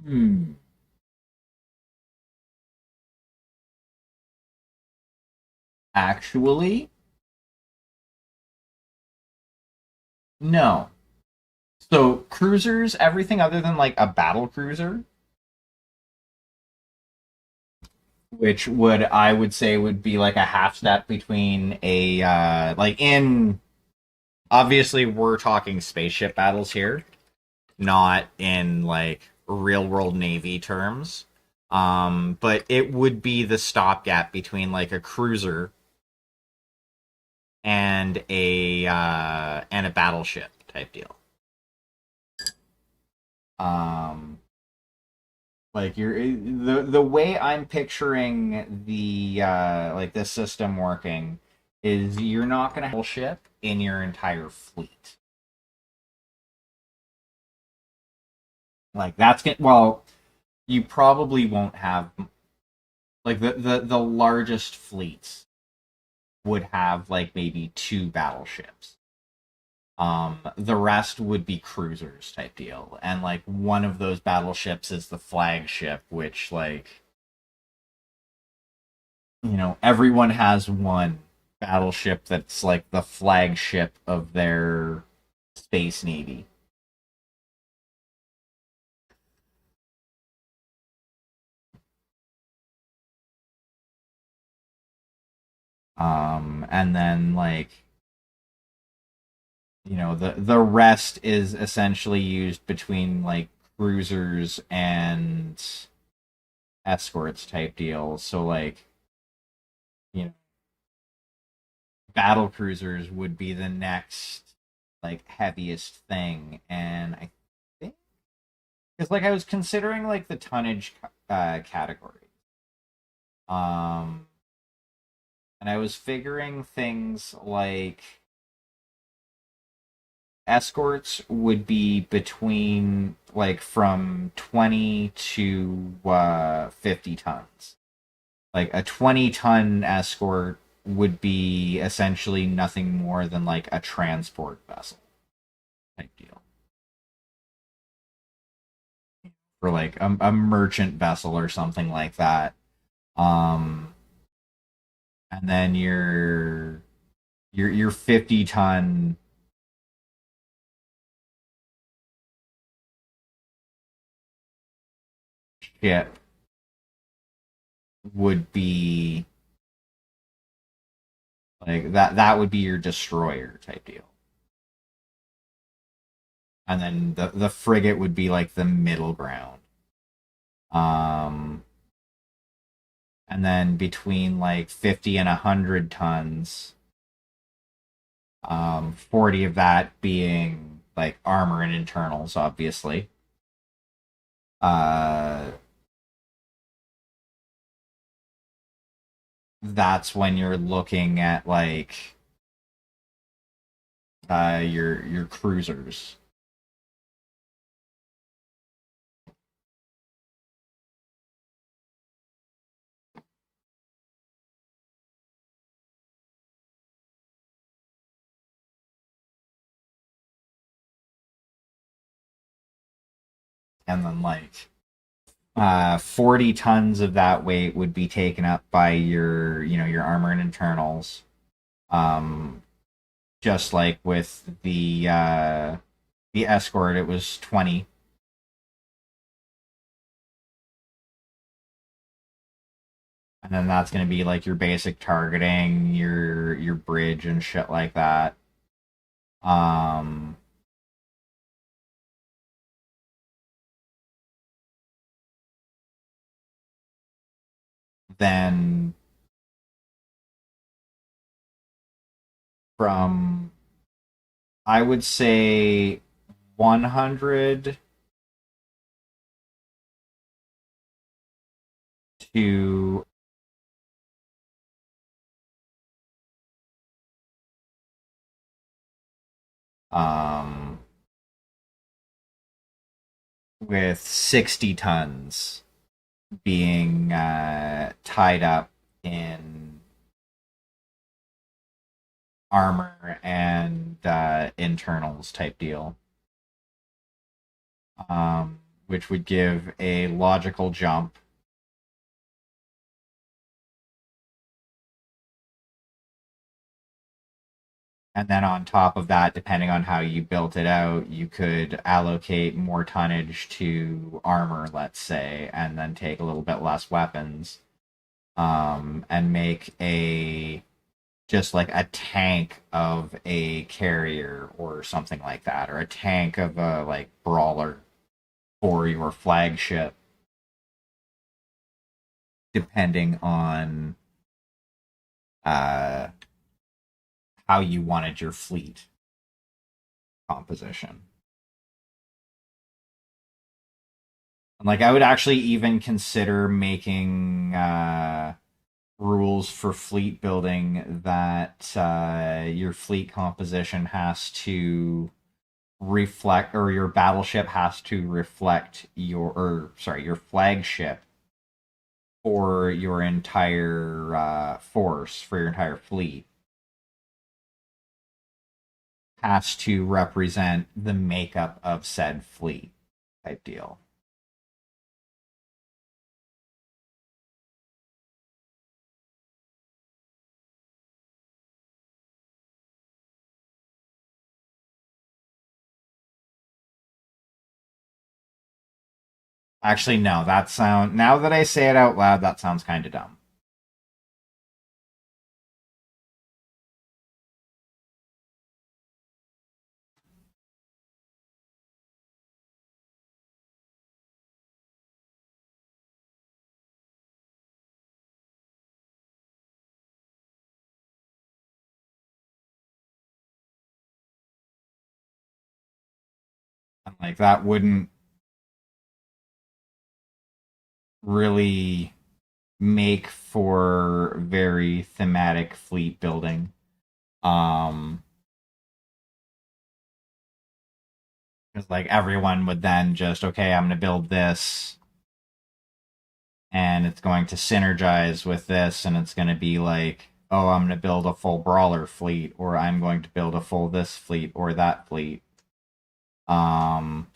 hmm. Actually, no. So cruisers, everything other than like a battle cruiser, which would I would say would be like a half step between a like in obviously we're talking spaceship battles here, not in like real world navy terms. But it would be the stopgap between like a cruiser and a battleship type deal. Um, like you're the way I'm picturing the like this system working is you're not gonna have a ship in your entire fleet. Like that's get well, you probably won't have like the largest fleets would have like maybe two battleships. The rest would be cruisers type deal, and like one of those battleships is the flagship, which like everyone has one battleship that's like the flagship of their space navy. And then like the rest is essentially used between like cruisers and escorts type deals. So like you know battle cruisers would be the next like heaviest thing, and I think because like I was considering like the tonnage category, um, and I was figuring things like escorts would be between like from 20 to 50 tons. Like a 20-ton escort would be essentially nothing more than like a transport vessel type deal. For like a merchant vessel or something like that. Um, and then your 50-ton ship would be like that would be your destroyer type deal. And then the frigate would be like the middle ground. Um, and then between like 50 and 100 tons, 40 of that being like armor and internals, obviously. Uh, that's when you're looking at like your cruisers. And then like 40 tons of that weight would be taken up by your armor and internals. Um, just like with the escort, it was 20. And then that's going to be like your basic targeting, your bridge and shit like that. Um, then from I would say 100 to um with 60 tons being tied up in armor and internals type deal, which would give a logical jump. And then on top of that, depending on how you built it out, you could allocate more tonnage to armor, let's say, and then take a little bit less weapons, and make a just like a tank of a carrier or something like that, or a tank of a like brawler for your flagship, depending on uh, how you wanted your fleet composition. And like I would actually even consider making rules for fleet building that your fleet composition has to reflect, or your battleship has to reflect your flagship for your entire force, for your entire fleet. has to represent the makeup of said fleet type deal. Actually, no, now that I say it out loud, that sounds kind of dumb. Like that wouldn't really make for very thematic fleet building. Um, because like everyone would then just, okay, I'm going to build this, and it's going to synergize with this, and it's going to be like, oh, I'm going to build a full brawler fleet, or I'm going to build a full this fleet or that fleet. Um,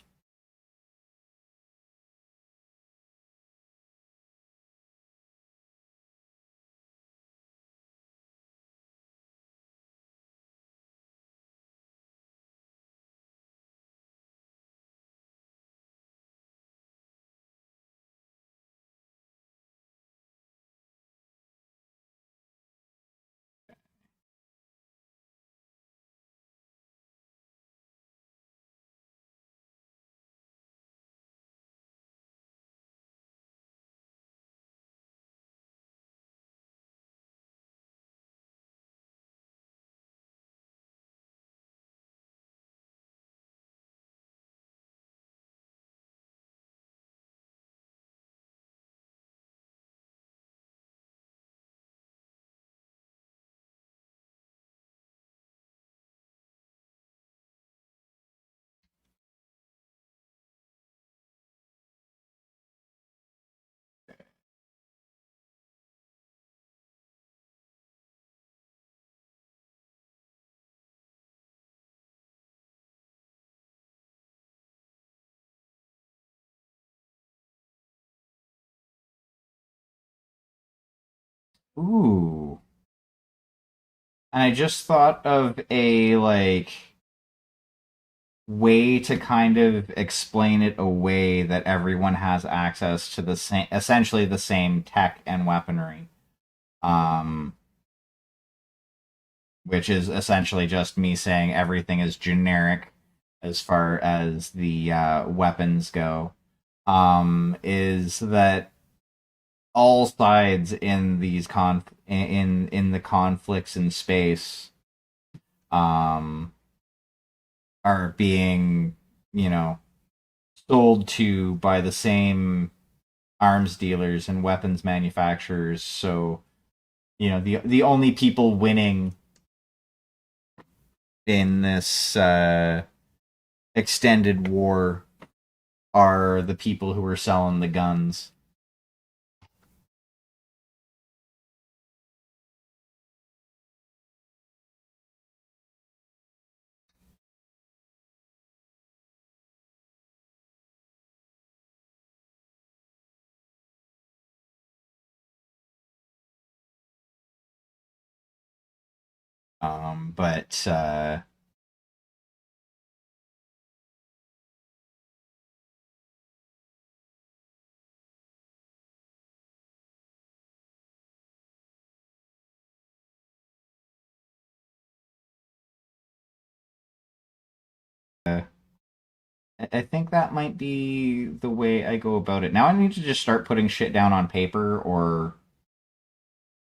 ooh. And I just thought of a like way to kind of explain it away that everyone has access to the same, essentially the same tech and weaponry. Um, which is essentially just me saying everything is generic as far as the weapons go. Is that all sides in these in the conflicts in space um, are being, you know, sold to by the same arms dealers and weapons manufacturers. So, you know, the only people winning in this extended war are the people who are selling the guns. But I think that might be the way I go about it. Now I need to just start putting shit down on paper or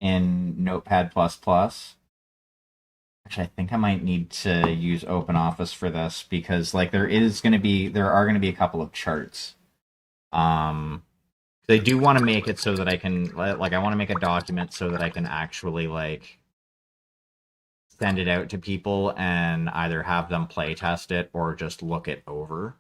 in Notepad plus plus. Actually, I think I might need to use Open Office for this because like there are gonna be a couple of charts. Um, they do want to make it so that I can like I want to make a document so that I can actually like send it out to people and either have them play test it or just look it over.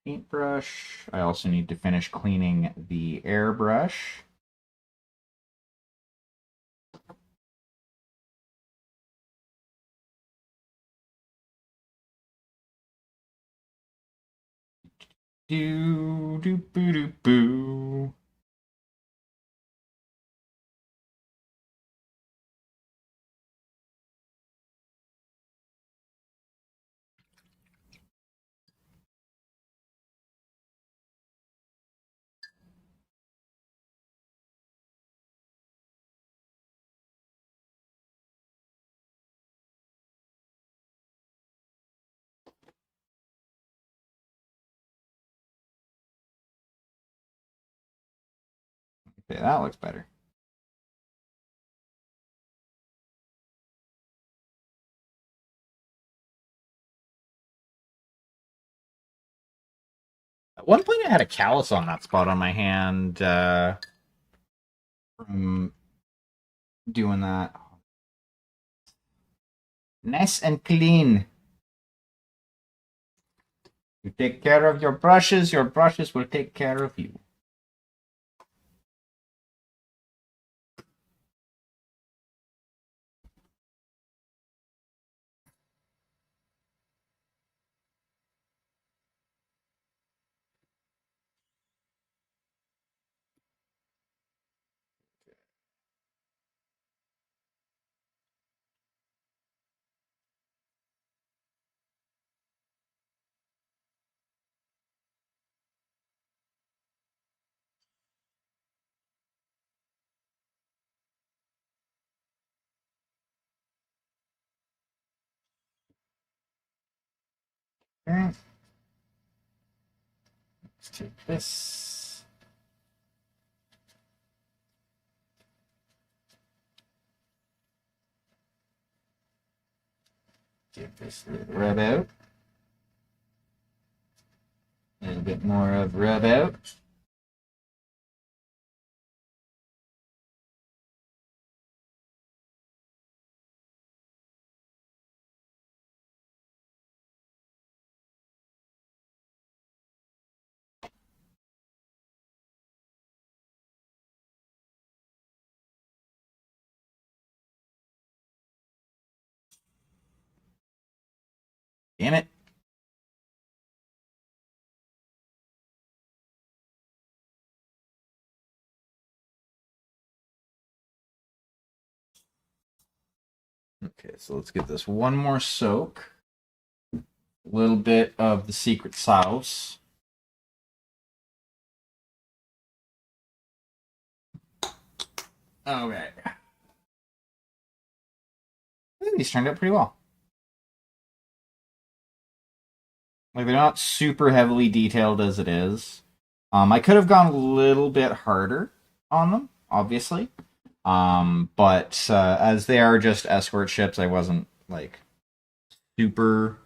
paintbrush. I also need to finish cleaning the airbrush. Do do boo do boo. Okay, that looks better. At one point, I had a callus on that spot on my hand from doing that. Nice and clean. You take care of your brushes will take care of you. Okay. Let's take this. Get this little rub out. A little bit more of rub out. Damn it. Okay, so let's get this one more soak. A little bit of the secret sauce. Okay. I think these turned out pretty well. Like, they're not super heavily detailed as it is. I could have gone a little bit harder on them, obviously. But as they are just escort ships, I wasn't like super.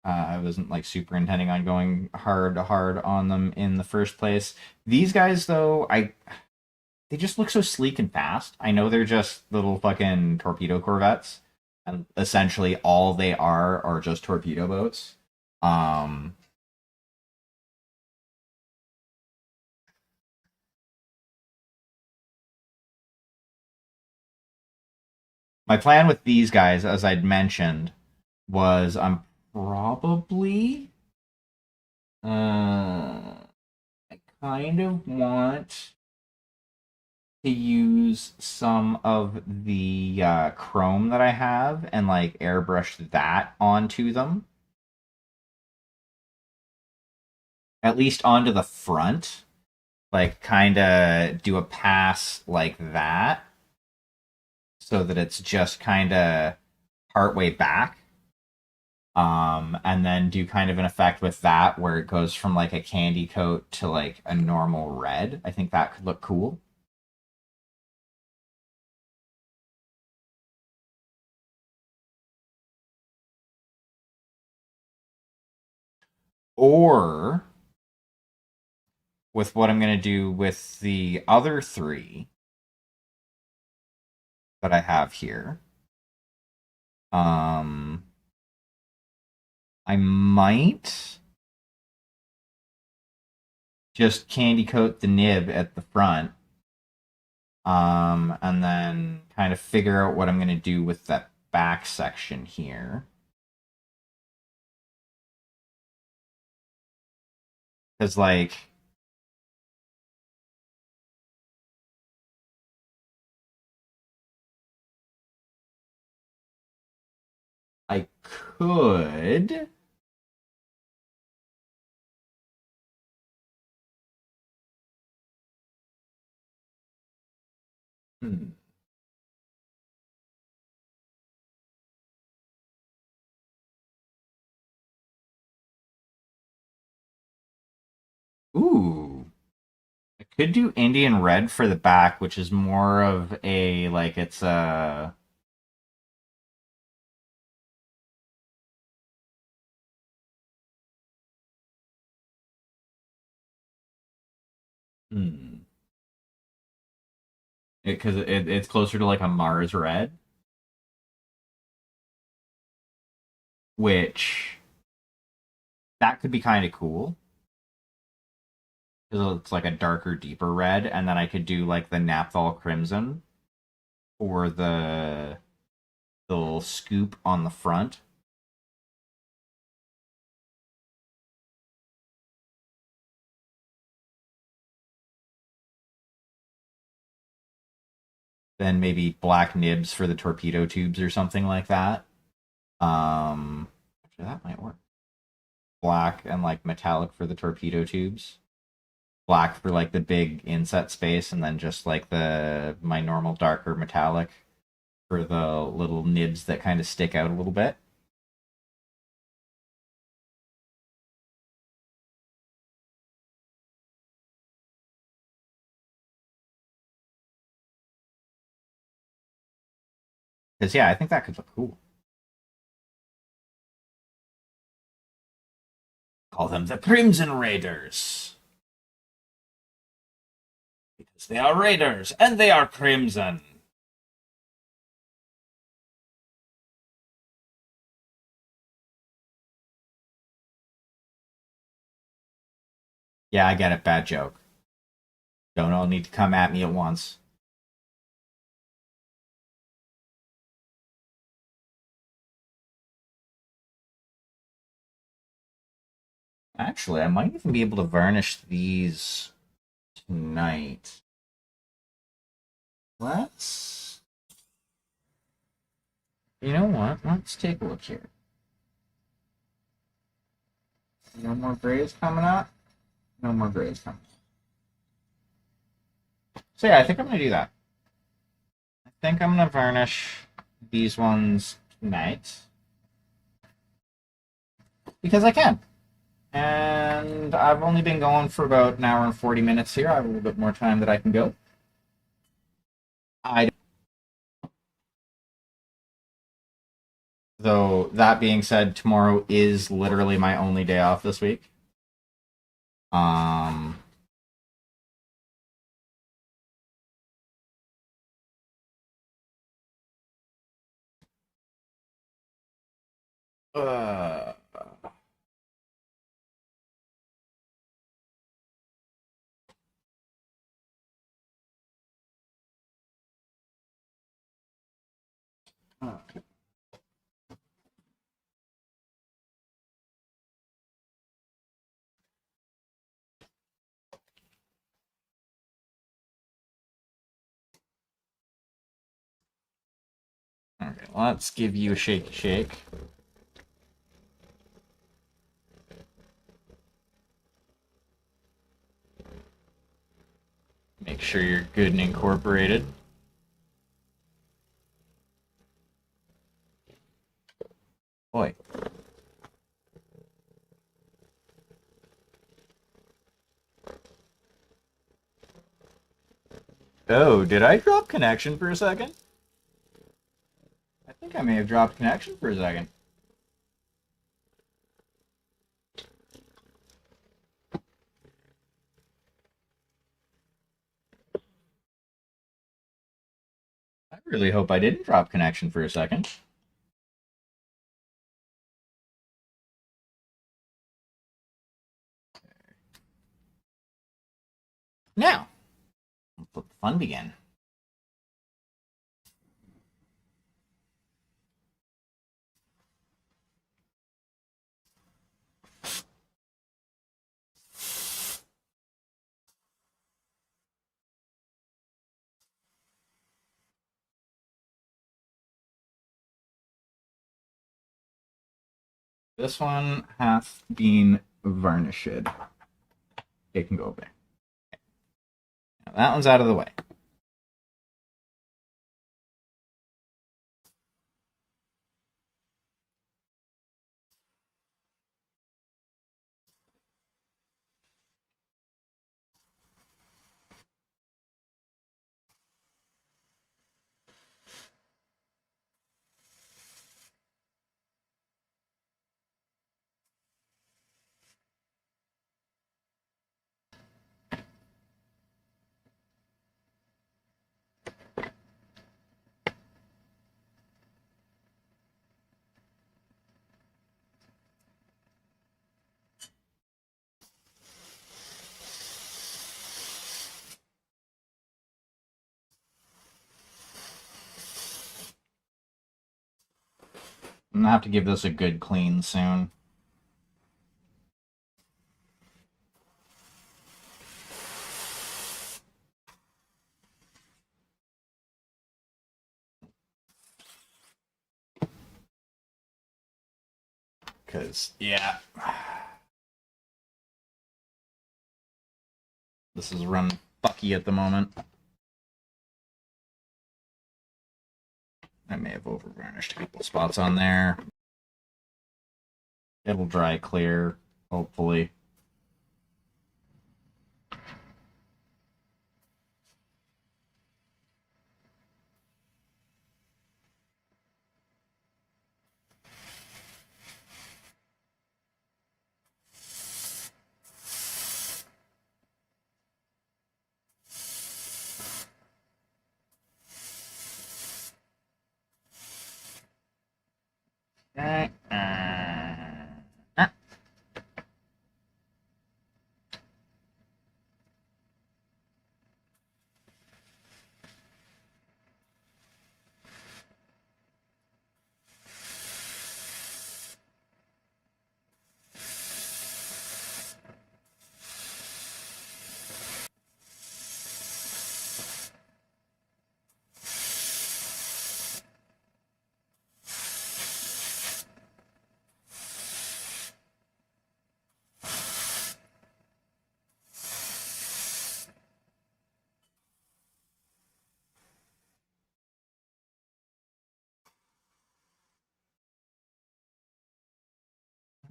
I wasn't like super intending on going hard on them in the first place. These guys, though, they just look so sleek and fast. I know they're just little fucking torpedo corvettes, and essentially all they are just torpedo boats. Um, my plan with these guys, as I'd mentioned, was I'm probably I kind of want to use some of the chrome that I have and like airbrush that onto them, at least onto the front. Like, kind of do a pass like that so that it's just kind of partway back. And then do kind of an effect with that where it goes from like a candy coat to like a normal red. I think that could look cool. Or with what I'm going to do with the other three that I have here, um, I might just candy coat the nib at the front, and then kind of figure out what I'm gonna do with that back section here. Because like I could. Hmm. Ooh. I could do Indian red for the back, which is more of a like it's a hmm. Because it's closer to like a Mars red, which that could be kind of cool because it's like a darker, deeper red, and then I could do like the Naphthol crimson for the little scoop on the front. Then maybe black nibs for the torpedo tubes or something like that. Actually, that might work. Black and like metallic for the torpedo tubes. Black for like the big inset space, and then just like the my normal darker metallic for the little nibs that kind of stick out a little bit. Because yeah, I think that could look cool. Call them the Crimson Raiders because they are raiders and they are crimson. Yeah, I get it. Bad joke. Don't all need to come at me at once. Actually, I might even be able to varnish these tonight. Let's. You know what? Let's take a look here. No more grays coming up. No more grays coming. So yeah, I think I'm gonna do that. I think I'm gonna varnish these ones tonight because I can. And I've only been going for about an hour and 40 minutes here. I have a little bit more time that I can go. I Though that being said, tomorrow is literally my only day off this week. Um, uh, okay, let's give you a shake. Make sure you're good and incorporated. Boy. Oh, did I drop connection for a second? I think I may have dropped connection for a second. I really hope I didn't drop connection for a second. Now, let's let the fun begin. This one hath been varnished. It can go away. Now that one's out of the way. I'm gonna have to give this a good clean soon. Because, yeah. This is run fucky at the moment. I may have over varnished a couple spots on there. It'll dry clear, hopefully. Okay.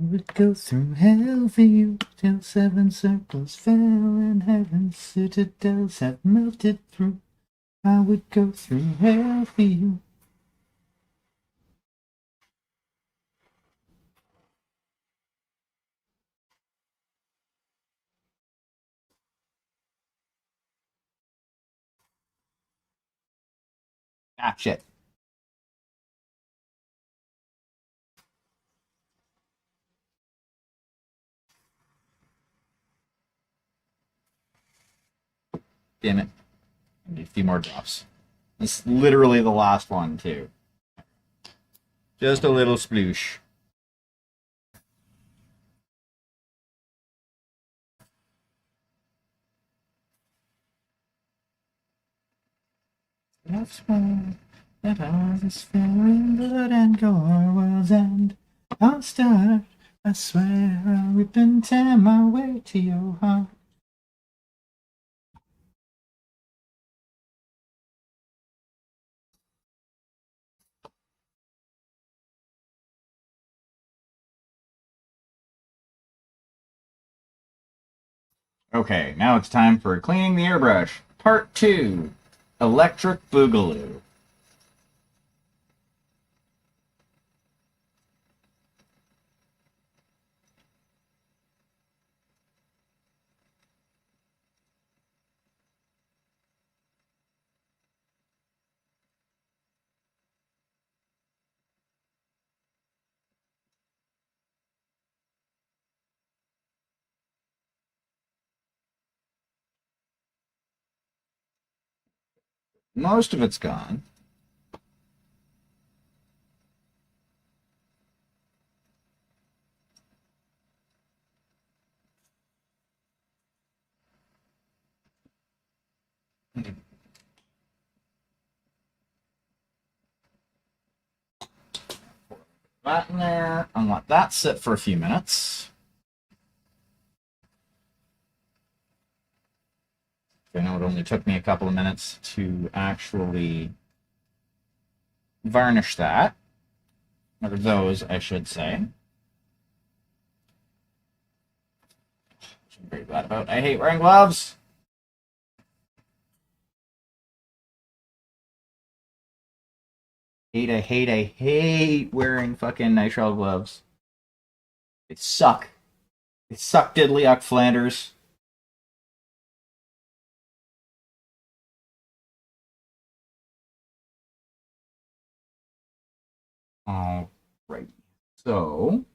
I would go through hell for you till 7 circles fell and heaven's citadels have melted through. I would go through hell for you. Ah, shit. Damn it. I need a few more drops. This is literally the last one, too. Just a little sploosh. That's why that all this fair in blood and gore world's end. I'll start, I swear, I'll rip and tear my way to your heart. Okay, now it's time for cleaning the airbrush. Part 2. Electric Boogaloo. Most of it's gone. That in there. I'll let that sit for a few minutes. I know it only took me a couple of minutes to actually varnish that. Or those, I should say. Which I'm very glad about. I hate wearing gloves. I hate wearing fucking nitrile gloves. They suck. They suck diddly uck Flanders. Alright. So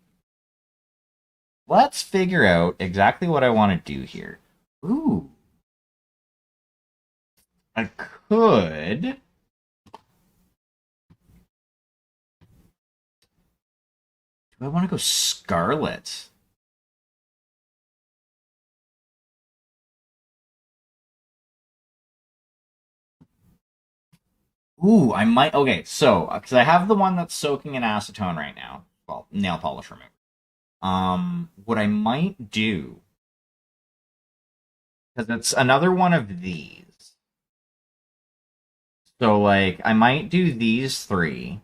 let's figure out exactly what I want to do here. Ooh. I could. Do I want to go Scarlet? Ooh, I might. Okay, so because I have the one that's soaking in acetone right now. Well, nail polish remover. What I might do, because it's another one of these. So like, I might do these three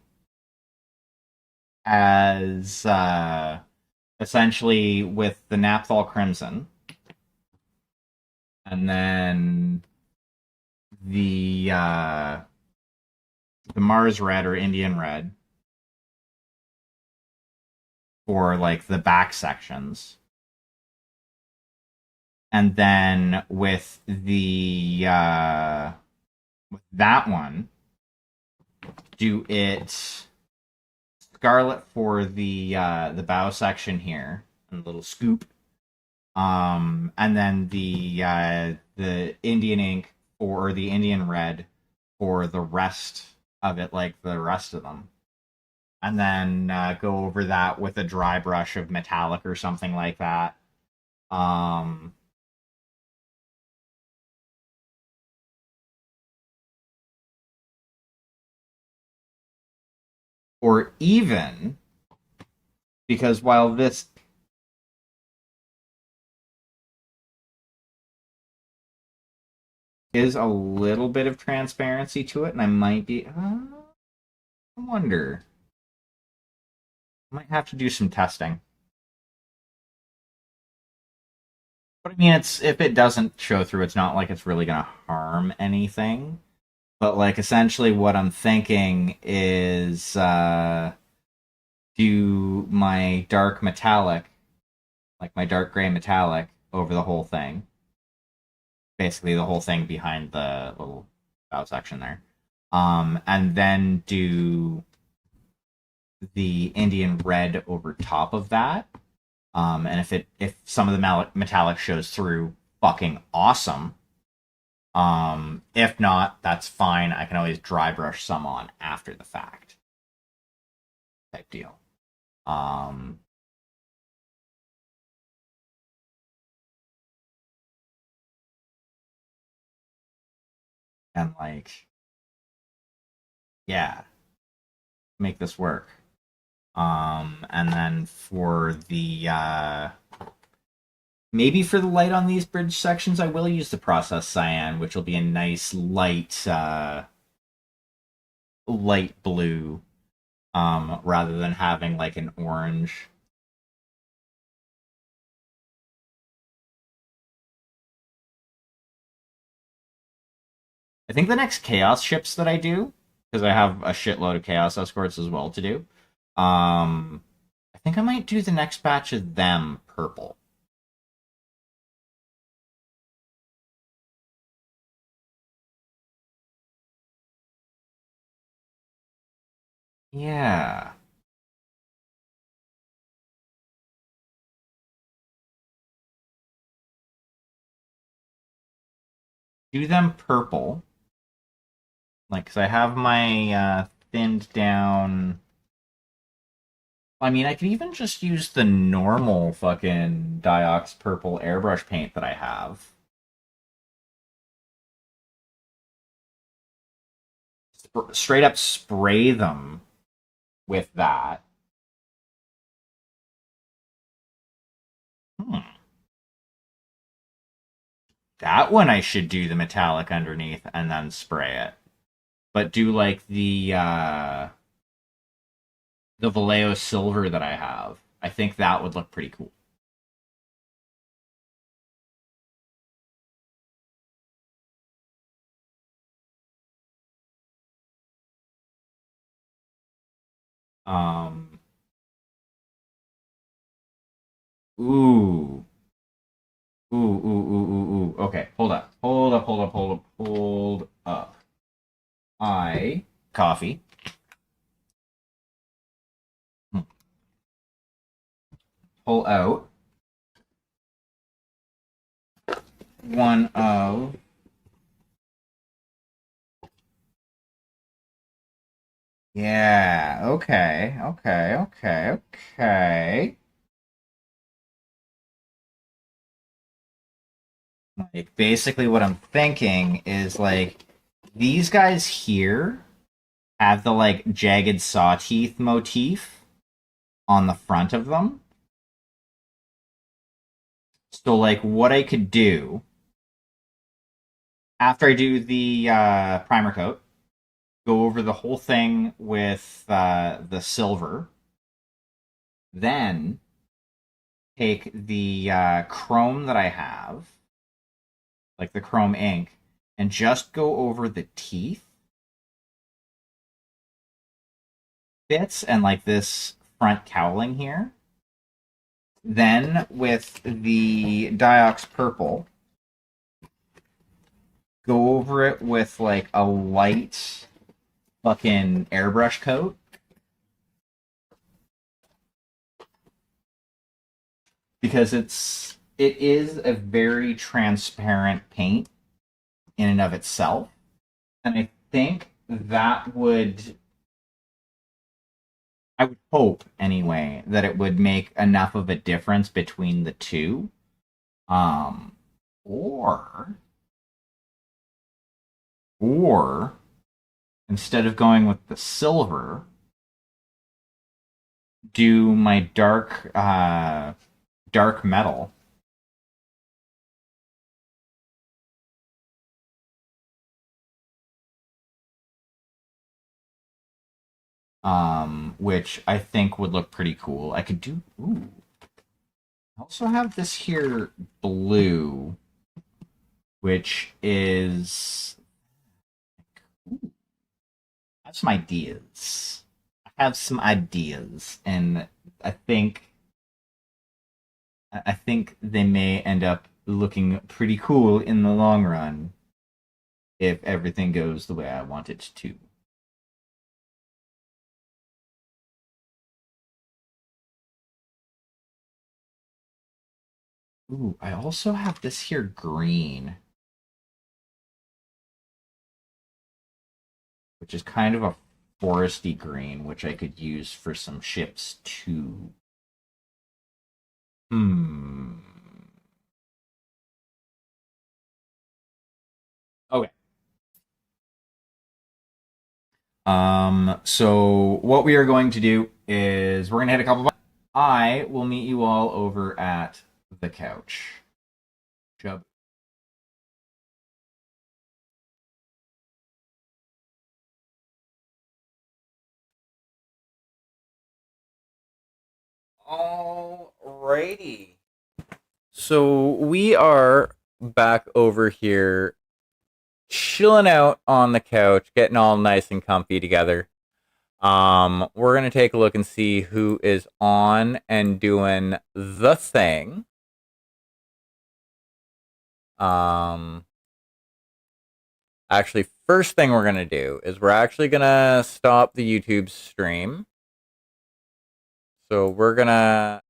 as essentially with the Naphthol Crimson, and then the Mars Red or Indian Red for like the back sections, and then with the with that one, do it Scarlet for the bow section here, and a little scoop, and then the Indian ink or the Indian red for the rest of it, like the rest of them, and then go over that with a dry brush of metallic or something like that. Um, or even because while this is a little bit of transparency to it, and I might be, I wonder, I might have to do some testing. But I mean, it's if it doesn't show through, it's not like it's really gonna harm anything. But like essentially, what I'm thinking is do my dark metallic, like my dark gray metallic, over the whole thing. Basically, the whole thing behind the little bow section there. And then do the Indian red over top of that. And if some of the metallic shows through, fucking awesome. If not, that's fine. I can always dry brush some on after the fact. Type deal. Um, and like, yeah, make this work. And then for the maybe for the light on these bridge sections, I will use the processed cyan, which will be a nice light blue, rather than having like an orange. I think the next chaos ships that I do, because I have a shitload of chaos escorts as well to do. I think I might do the next batch of them purple. Yeah. Do them purple. Like, because I have my thinned down. I mean, I could even just use the normal fucking Diox purple airbrush paint that I have. Straight up spray them with that. Hmm. That one I should do the metallic underneath and then spray it. But do like the Vallejo silver that I have. I think that would look pretty cool. Um, ooh, ooh. Okay, hold up. I coffee. Pull out one of yeah. Okay. Like basically, what I'm thinking is like these guys here have the like jagged saw teeth motif on the front of them. So like what I could do after I do the primer coat, go over the whole thing with the silver, then take the chrome that I have, like the chrome ink, and just go over the teeth bits and like this front cowling here. Then with the Diox purple, go over it with like a light fucking airbrush coat. Because it is a very transparent paint in and of itself. And I think that would I would hope anyway that it would make enough of a difference between the two. Um or or instead of going with the silver, do my dark metal, which I think would look pretty cool. I could do ooh. I also have this here blue, which is I have some ideas. I have some ideas, and I think I think they may end up looking pretty cool in the long run if everything goes the way I want it to. Ooh, I also have this here green, which is kind of a foresty green, which I could use for some ships too. Hmm. Okay. So what we are going to do is we're gonna hit a couple. I will meet you all over at the couch. Chub. Alrighty. So we are back over here, chilling out on the couch, getting all nice and comfy together. We're gonna take a look and see who is on and doing the thing. Um, Actually, first thing we're gonna do is we're actually gonna stop the YouTube stream. So we're gonna